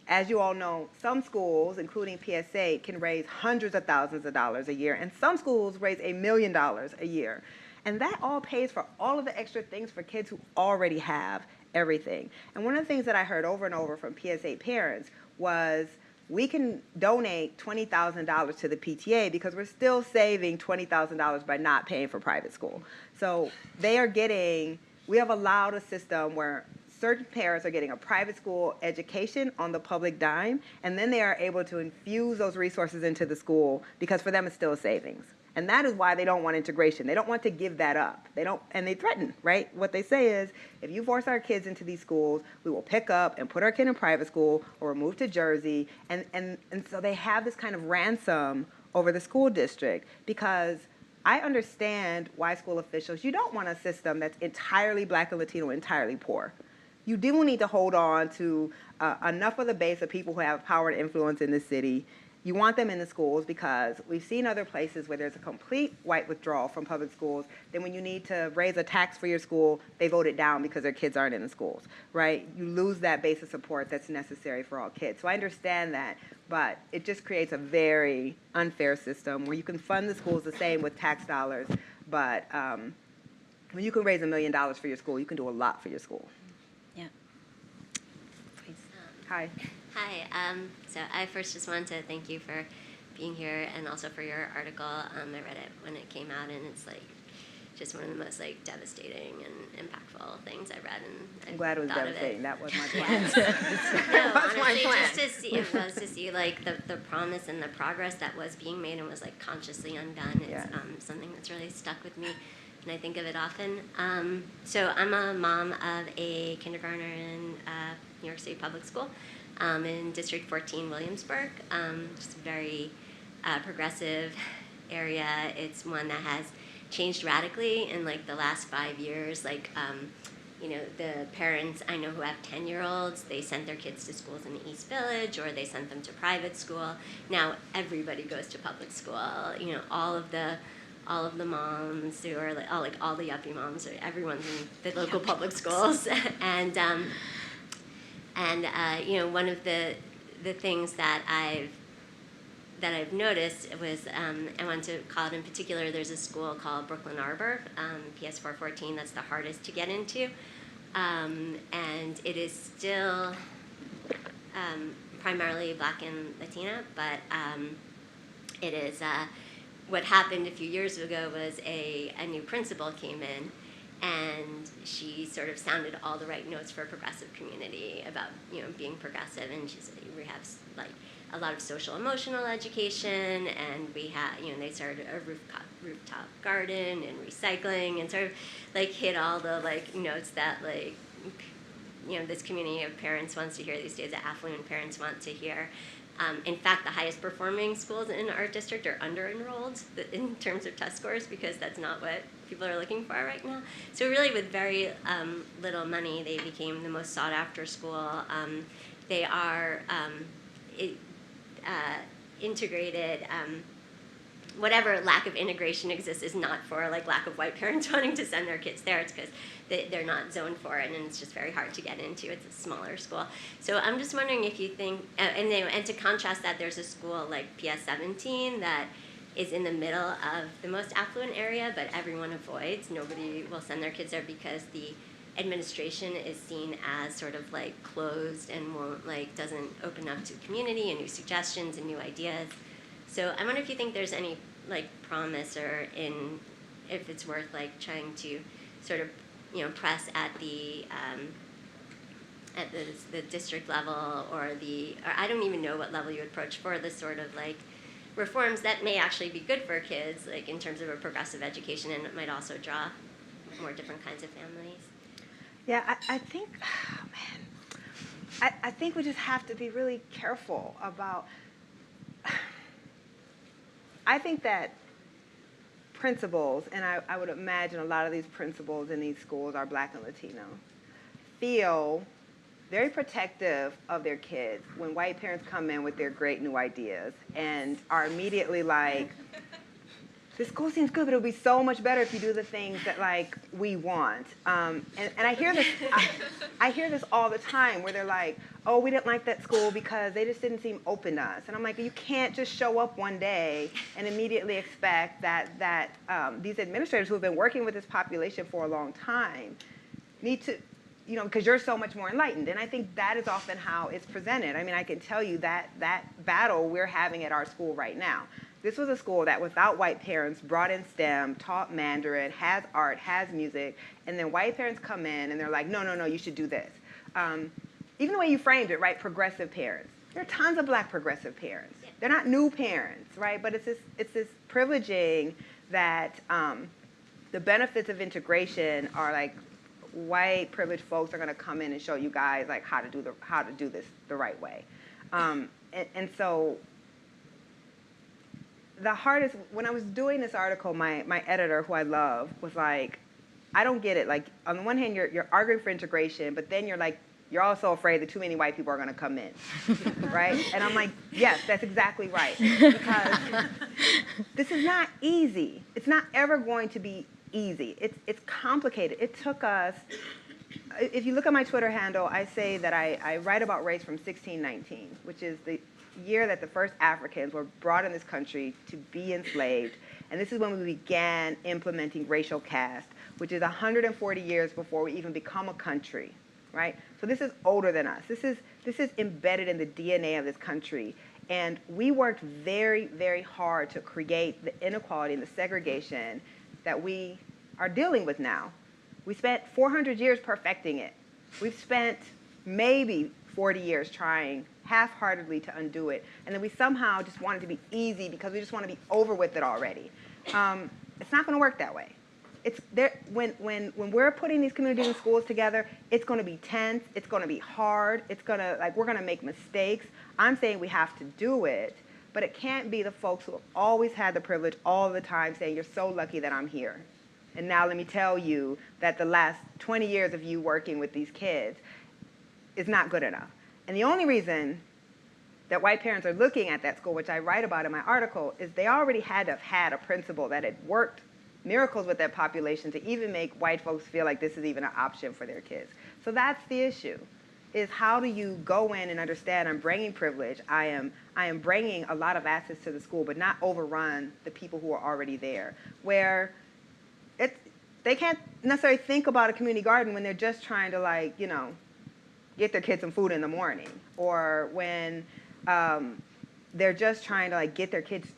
As you all know, some schools, including PSA, can raise hundreds of thousands of dollars a year, and some schools raise $1 million a year. And that all pays for all of the extra things for kids who already have everything. And one of the things that I heard over and over from PSA parents was, we can donate $20,000 to the PTA because we're still saving $20,000 by not paying for private school. So we have allowed a system where certain parents are getting a private school education on the public dime, and then they are able to infuse those resources into the school because for them it's still a savings. And that is why they don't want integration. They don't want to give that up. They don't, and they threaten, right? What they say is, if you force our kids into these schools, we will pick up and put our kid in private school or we'll move to Jersey. And so they have this kind of ransom over the school district because I understand why school officials, you don't want a system that's entirely Black and Latino, entirely poor. You do need to hold on to enough of the base of people who have power and influence in the city. You want them in the schools because we've seen other places where there's a complete white withdrawal from public schools. Then when you need to raise a tax for your school, they vote it down because their kids aren't in the schools, right? You lose that base of support that's necessary for all kids. So I understand that, but it just creates a very unfair system where you can fund the schools the same with tax dollars, but when you can raise $1 million for your school, you can do a lot for your school. Yeah. Please. Hi. Hi. So I first just wanted to thank you for being here and also for your article. I read it when it came out, and it's like just one of the most like devastating and impactful things I read. And I'm glad it was thought devastating. Of it. That was my plan. No, That was my honestly, plan. just to see it was to see like the promise and the progress that was being made and was like consciously undone. It's Yeah. Something that's really stuck with me, and I think of it often. So I'm a mom of a kindergartner in New York City Public School. In District 14, Williamsburg. Just a very progressive area. It's one that has changed radically in like the last 5 years. Like, the parents I know who have 10-year-olds, they sent their kids to schools in the East Village or they sent them to private school. Now everybody goes to public school. All of the moms who are all the yuppie moms, or everyone's in the local public schools, and one of the things that I've noticed was, I want to call it in particular, there's a school called Brooklyn Arbor, PS 414, that's the hardest to get into. And it is still primarily Black and Latina, but it is, what happened a few years ago was a new principal came in, and she sort of sounded all the right notes for a progressive community about being progressive, and she said we have like a lot of social emotional education, and we have they started a rooftop garden and recycling, and sort of like hit all the like notes that like this community of parents wants to hear these days, that affluent parents want to hear. In fact, the highest performing schools in our district are under-enrolled in terms of test scores because that's not what people are looking for right now. So really with very little money, they became the most sought-after school. They are integrated. Whatever lack of integration exists is not for like lack of white parents wanting to send their kids there. It's because they're not zoned for it, and it's just very hard to get into. It's a smaller school. So I'm just wondering if you think, and to contrast that, there's a school like PS 17 that is in the middle of the most affluent area, but everyone avoids. Nobody will send their kids there because the administration is seen as sort of like closed and doesn't open up to the community and new suggestions and new ideas. So I wonder if you think there's any like promise or if it's worth like trying to sort of press at the district level or I don't even know what level you approach for the sort of like reforms that may actually be good for kids, like in terms of a progressive education, and it might also draw more different kinds of families. Yeah, I think, I think we just have to be really careful about. I think that principals, and I would imagine a lot of these principals in these schools are Black and Latino, feel very protective of their kids when white parents come in with their great new ideas and are immediately like, this school seems good, but it would be so much better if you do the things that like we want. And I hear this, I hear this all the time where they're like, oh, we didn't like that school because they just didn't seem open to us. And I'm like, you can't just show up one day and immediately expect that these administrators who have been working with this population for a long time need to, because you're so much more enlightened. And I think that is often how it's presented. I mean, I can tell you that battle we're having at our school right now. This was a school that without white parents brought in STEM, taught Mandarin, has art, has music, and then white parents come in and they're like, no, you should do this. Even the way you framed it, right? Progressive parents. There are tons of black progressive parents. They're not new parents, right? But it's this privileging that the benefits of integration are like white privileged folks are going to come in and show you guys like how to do this the right way. And so the hardest, when I was doing this article, my editor, who I love, was like, I don't get it. Like, on the one hand, you're arguing for integration, but then you're also afraid that too many white people are going to come in, right? And I'm like, yes, that's exactly right. Because this is not easy. It's not ever going to be easy. It's complicated. It took us, if you look at my Twitter handle, I say that I write about race from 1619, which is the year that the first Africans were brought in this country to be enslaved. And this is when we began implementing racial caste, which is 140 years before we even become a country, right? So this is older than us. This is embedded in the DNA of this country. And we worked very, very hard to create the inequality and the segregation that we are dealing with now. We spent 400 years perfecting it. We've spent maybe 40 years trying half-heartedly to undo it. And then we somehow just want it to be easy because we just want to be over with it already. It's not going to work that way. It's there, when we're putting these communities and schools together, it's going to be tense, it's going to be hard, it's going to, like, we're going to make mistakes. I'm saying we have to do it, but it can't be the folks who have always had the privilege all the time saying, you're so lucky that I'm here. And now let me tell you that the last 20 years of you working with these kids is not good enough. And the only reason that white parents are looking at that school, which I write about in my article, is they already had to have had a principal that had worked miracles with that population to even make white folks feel like this is even an option for their kids. So that's the issue, is how do you go in and understand I'm bringing privilege, I am bringing a lot of assets to the school, but not overrun the people who are already there, where they can't necessarily think about a community garden when they're just trying to, like, you know, get their kids some food in the morning, or when they're just trying to, like, get their kids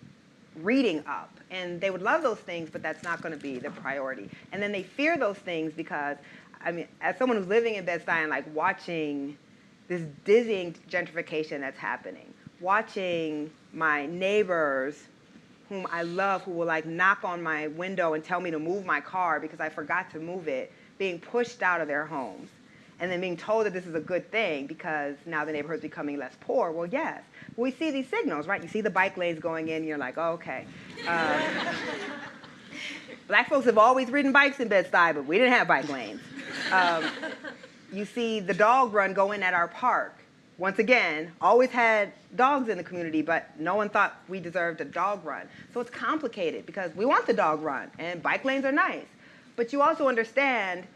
reading up. And they would love those things, but that's not going to be the priority. And then they fear those things because, I mean, as someone who's living in Bed-Stuy and, like, watching this dizzying gentrification that's happening, watching my neighbors whom I love, who will, like, knock on my window and tell me to move my car because I forgot to move it, being pushed out of their homes, and then being told that this is a good thing because now the neighborhood's becoming less poor. Well, yes. We see these signals, right? You see the bike lanes going in, and you're like, oh, okay. Black folks have always ridden bikes in Bed-Stuy, but we didn't have bike lanes. You see the dog run go in at our park. Once again, always had dogs in the community, but no one thought we deserved a dog run. So it's complicated because we want the dog run, and bike lanes are nice. But you also understand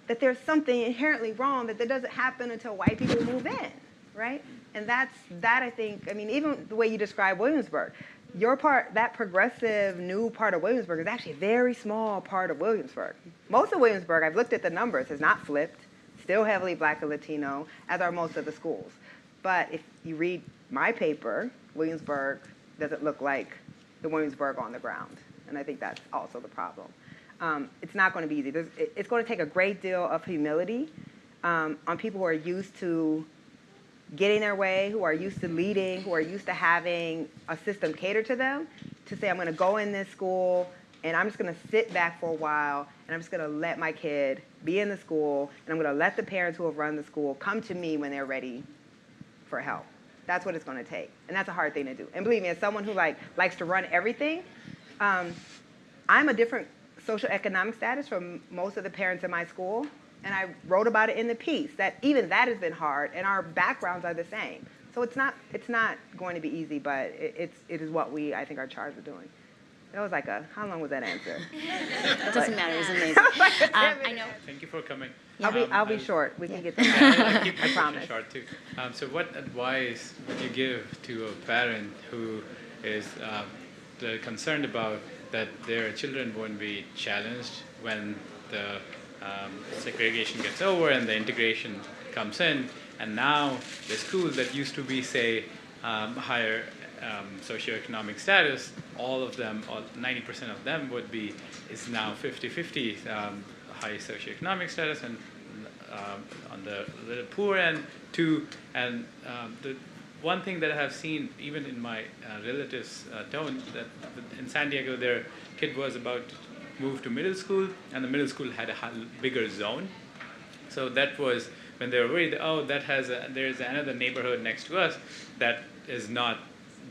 that there's something inherently wrong that doesn't happen until white people move in, right? And that, I think, I mean, even the way you describe Williamsburg, your part, that progressive new part of Williamsburg is actually a very small part of Williamsburg. Most of Williamsburg, I've looked at the numbers, has not flipped, still heavily black and Latino, as are most of the schools. But if you read my paper, Williamsburg doesn't look like the Williamsburg on the ground. And I think that's also the problem. It's not going to be easy. It's going to take a great deal of humility on people who are used to getting their way, who are used to leading, who are used to having a system cater to them, to say, I'm going to go in this school, and I'm just going to sit back for a while, and I'm just going to let my kid be in the school, and I'm going to let the parents who have run the school come to me when they're ready for help. That's what it's going to take, and that's a hard thing to do. And believe me, as someone who likes to run everything, I'm a different socioeconomic status from most of the parents in my school. And I wrote about it in the piece, that even that has been hard, and our backgrounds are the same. So it's not going to be easy, but it is what we, I think, are charged with doing. That was like how long was that answer? It doesn't matter, it was amazing. I know. Thank you for coming. I'll be short. We can get to I'll keep I my promise. question short too. So what advice would you give to a parent who is concerned about that their children won't be challenged when the segregation gets over and the integration comes in, and now the schools that used to be, say, higher socioeconomic status, all of them, 90% of them is now 50-50 high socioeconomic status and on the poor end too. And the one thing that I have seen, even in my relatives' tone, that in San Diego, their kid was about to move to middle school, and the middle school had a bigger zone. So that was when they were worried, oh, there's another neighborhood next to us that is not,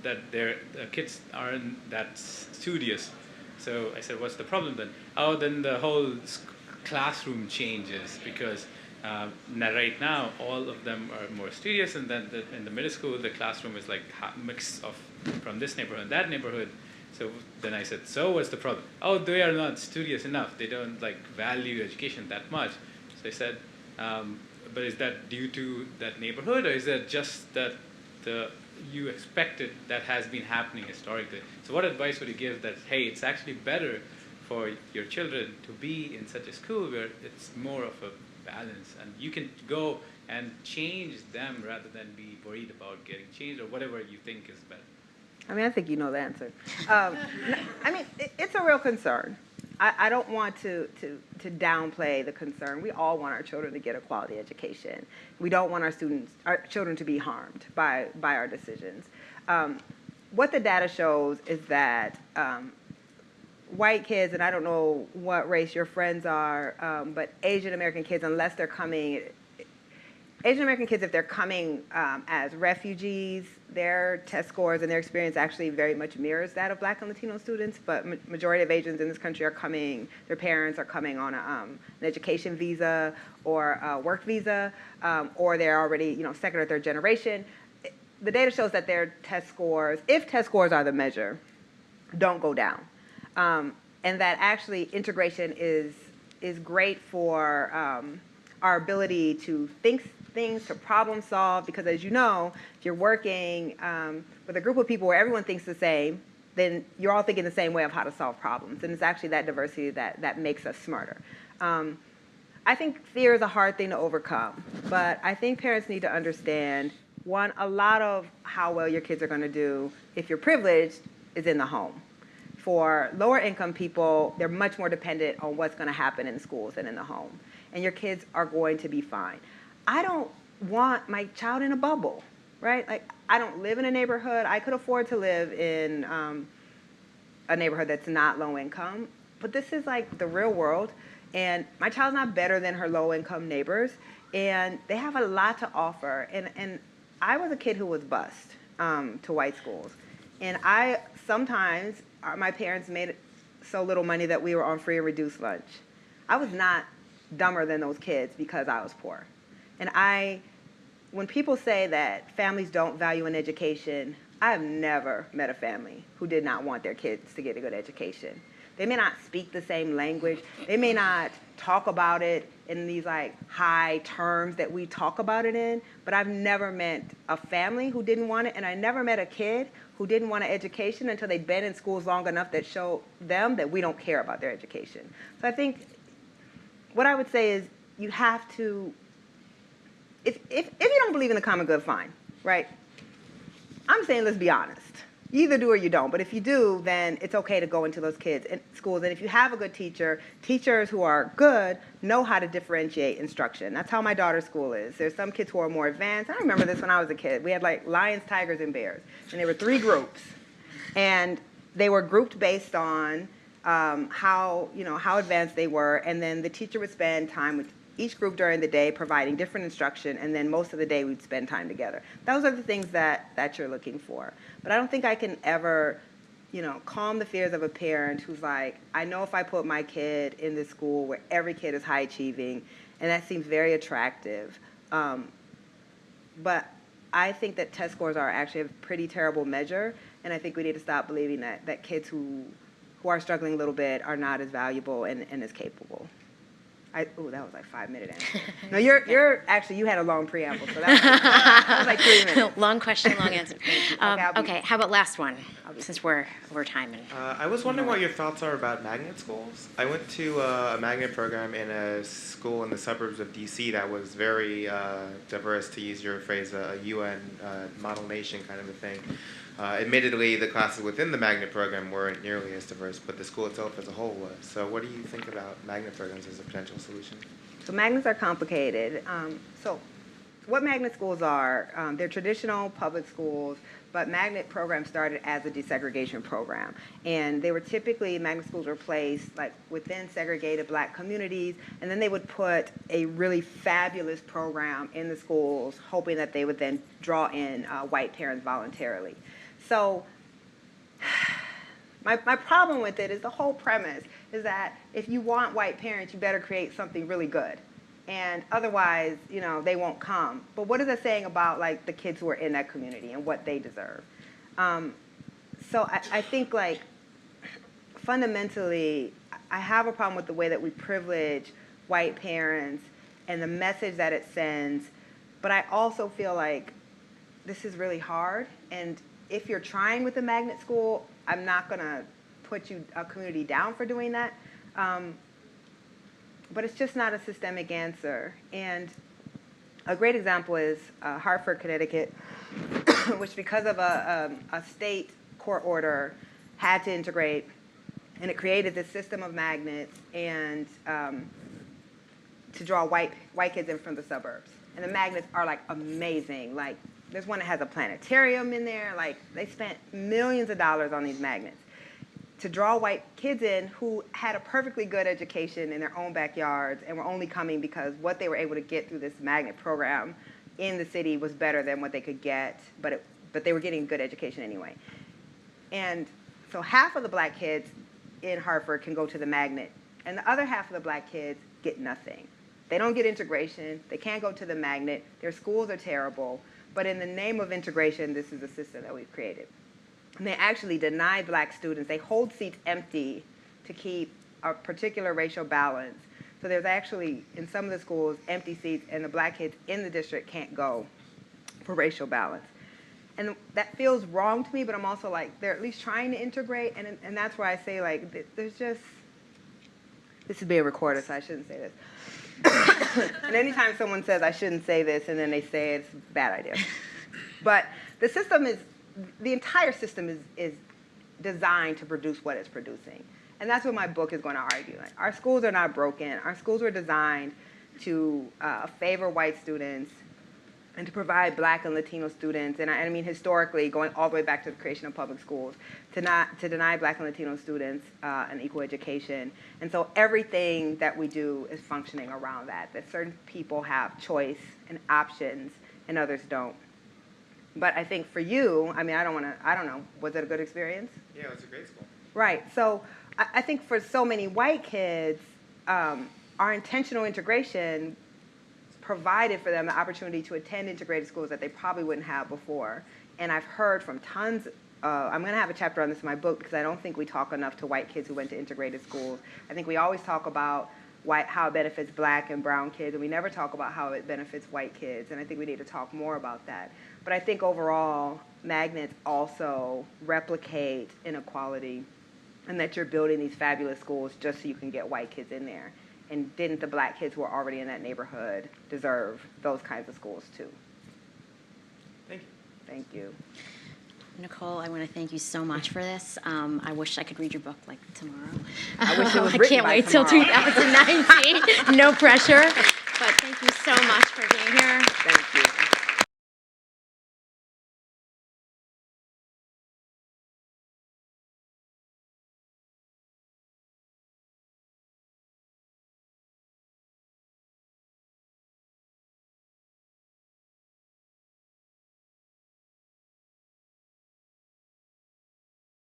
that their kids aren't that studious. So I said, what's the problem then? Oh, then the whole classroom changes because right now all of them are more studious, and then in the middle school the classroom is like a mix of from this neighborhood and that neighborhood. So then I said, so what's the problem? Oh, they are not studious enough. They don't like value education that much. So I said, but is that due to that neighborhood, or is that just that you expected that has been happening historically? So what advice would you give that, hey, it's actually better for your children to be in such a school where it's more of a balance, and you can go and change them rather than be worried about getting changed or whatever you think is better? I mean, I think you know the answer. I mean, it's a real concern. I don't want to downplay the concern. We all want our children to get a quality education. We don't want our children to be harmed by our decisions. What the data shows is that white kids, and I don't know what race your friends are, but Asian American kids, unless they're coming, Asian American kids, if they're coming as refugees, their test scores and their experience actually very much mirrors that of Black and Latino students, but majority of Asians in this country are coming, their parents are coming on an education visa or a work visa, or they're already, second or third generation. The data shows that their test scores, if test scores are the measure, don't go down. And that actually integration is great for our ability to think things, to problem solve, because as you know, if you're working with a group of people where everyone thinks the same, then you're all thinking the same way of how to solve problems. And it's actually that diversity that makes us smarter. I think fear is a hard thing to overcome, but I think parents need to understand, one, a lot of how well your kids are going to do, if you're privileged, is in the home. For lower income people, they're much more dependent on what's going to happen in schools than in the home. And your kids are going to be fine. I don't want my child in a bubble, right? Like, I don't live in a neighborhood. I could afford to live in a neighborhood that's not low income, but this is like the real world. And my child's not better than her low income neighbors, and they have a lot to offer. And I was a kid who was bused to white schools. And sometimes my parents made so little money that we were on free and reduced lunch. I was not dumber than those kids because I was poor. And when people say that families don't value an education, I have never met a family who did not want their kids to get a good education. They may not speak the same language. They may not talk about it in these like high terms that we talk about it in, but I've never met a family who didn't want it, and I never met a kid who didn't want an education until they'd been in schools long enough that show them that we don't care about their education. So I think what I would say is you have to, if you don't believe in the common good, fine, right? I'm saying let's be honest. You either do or you don't, but if you do, then it's okay to go into those kids' schools. And if you have a good teacher, teachers who are good know how to differentiate instruction. That's how my daughter's school is. There's some kids who are more advanced. I remember this when I was a kid. We had like lions, tigers, and bears. And there were 3 groups. And they were grouped based on how advanced they were. And then the teacher would spend time with each group during the day providing different instruction, and then most of the day we'd spend time together. Those are the things that you're looking for. But I don't think I can ever, calm the fears of a parent who's like, I know if I put my kid in this school where every kid is high achieving, and that seems very attractive, but I think that test scores are actually a pretty terrible measure, and I think we need to stop believing that kids who are struggling a little bit are not as valuable and as capable. That was like 5-minute answer. No, you're actually, you had a long preamble, so that was like 3 minutes. Long question, long answer. Okay, how about last one, since we're over time. I was wondering what your thoughts are about magnet schools. I went to a magnet program in a school in the suburbs of D.C. that was very diverse, to use your phrase, a UN model nation kind of a thing. Admittedly, the classes within the magnet program weren't nearly as diverse, but the school itself as a whole was. So what do you think about magnet programs as a potential solution? So magnets are complicated. So what magnet schools are, they're traditional public schools, but magnet programs started as a desegregation program. And they were typically, magnet schools were placed like within segregated black communities, and then they would put a really fabulous program in the schools, hoping that they would then draw in white parents voluntarily. So my problem with it is the whole premise is that if you want white parents, you better create something really good. And otherwise, you know, they won't come. But what is that saying about like the kids who are in that community and what they deserve? So I think like fundamentally, I have a problem with the way that we privilege white parents and the message that it sends. But I also feel like this is really hard. And if you're trying with a magnet school, I'm not going to put a community down for doing that. But it's just not a systemic answer. And a great example is Hartford, Connecticut, which because of a state court order had to integrate, and it created this system of magnets and to draw white kids in from the suburbs. And the magnets are like amazing. Like there's one that has a planetarium in there. Like they spent millions of dollars on these magnets to draw white kids in who had a perfectly good education in their own backyards and were only coming because what they were able to get through this magnet program in the city was better than what they could get, but they were getting good education anyway. And so half of the black kids in Hartford can go to the magnet, and the other half of the black kids get nothing. They don't get integration, they can't go to the magnet, their schools are terrible, but in the name of integration, this is the system that we've created. And they actually deny black students. They hold seats empty to keep a particular racial balance. So there's actually, in some of the schools, empty seats, and the black kids in the district can't go for racial balance. And that feels wrong to me, but I'm also like, they're at least trying to integrate, and that's where I say, like, there's just, this is being recorded, so I shouldn't say this. And anytime someone says I shouldn't say this, and then they say it's a bad idea. But the system is, the entire system is designed to produce what it's producing. And that's what my book is going to argue. Like, our schools are not broken. Our schools were designed to favor white students and to provide black and Latino students, and I mean historically, going all the way back to the creation of public schools, to deny black and Latino students an equal education. And so everything that we do is functioning around that certain people have choice and options and others don't. But I think for you, I mean, I don't know, was it a good experience? Yeah, it was a great school. Right. So I think for so many white kids, our intentional integration provided for them the opportunity to attend integrated schools that they probably wouldn't have before. And I've heard from tons, I'm going to have a chapter on this in my book because I don't think we talk enough to white kids who went to integrated schools. I think we always talk about how it benefits black and brown kids, and we never talk about how it benefits white kids, and I think we need to talk more about that. But I think overall, magnets also replicate inequality, and that you're building these fabulous schools just so you can get white kids in there. And didn't the black kids who are already in that neighborhood deserve those kinds of schools too? Thank you. Thank you. Nikole, I want to thank you so much for this. I wish I could read your book like tomorrow. I wish it was I written can't by wait till tomorrow. 2019. No pressure. But thank you so much for being here. Thank you.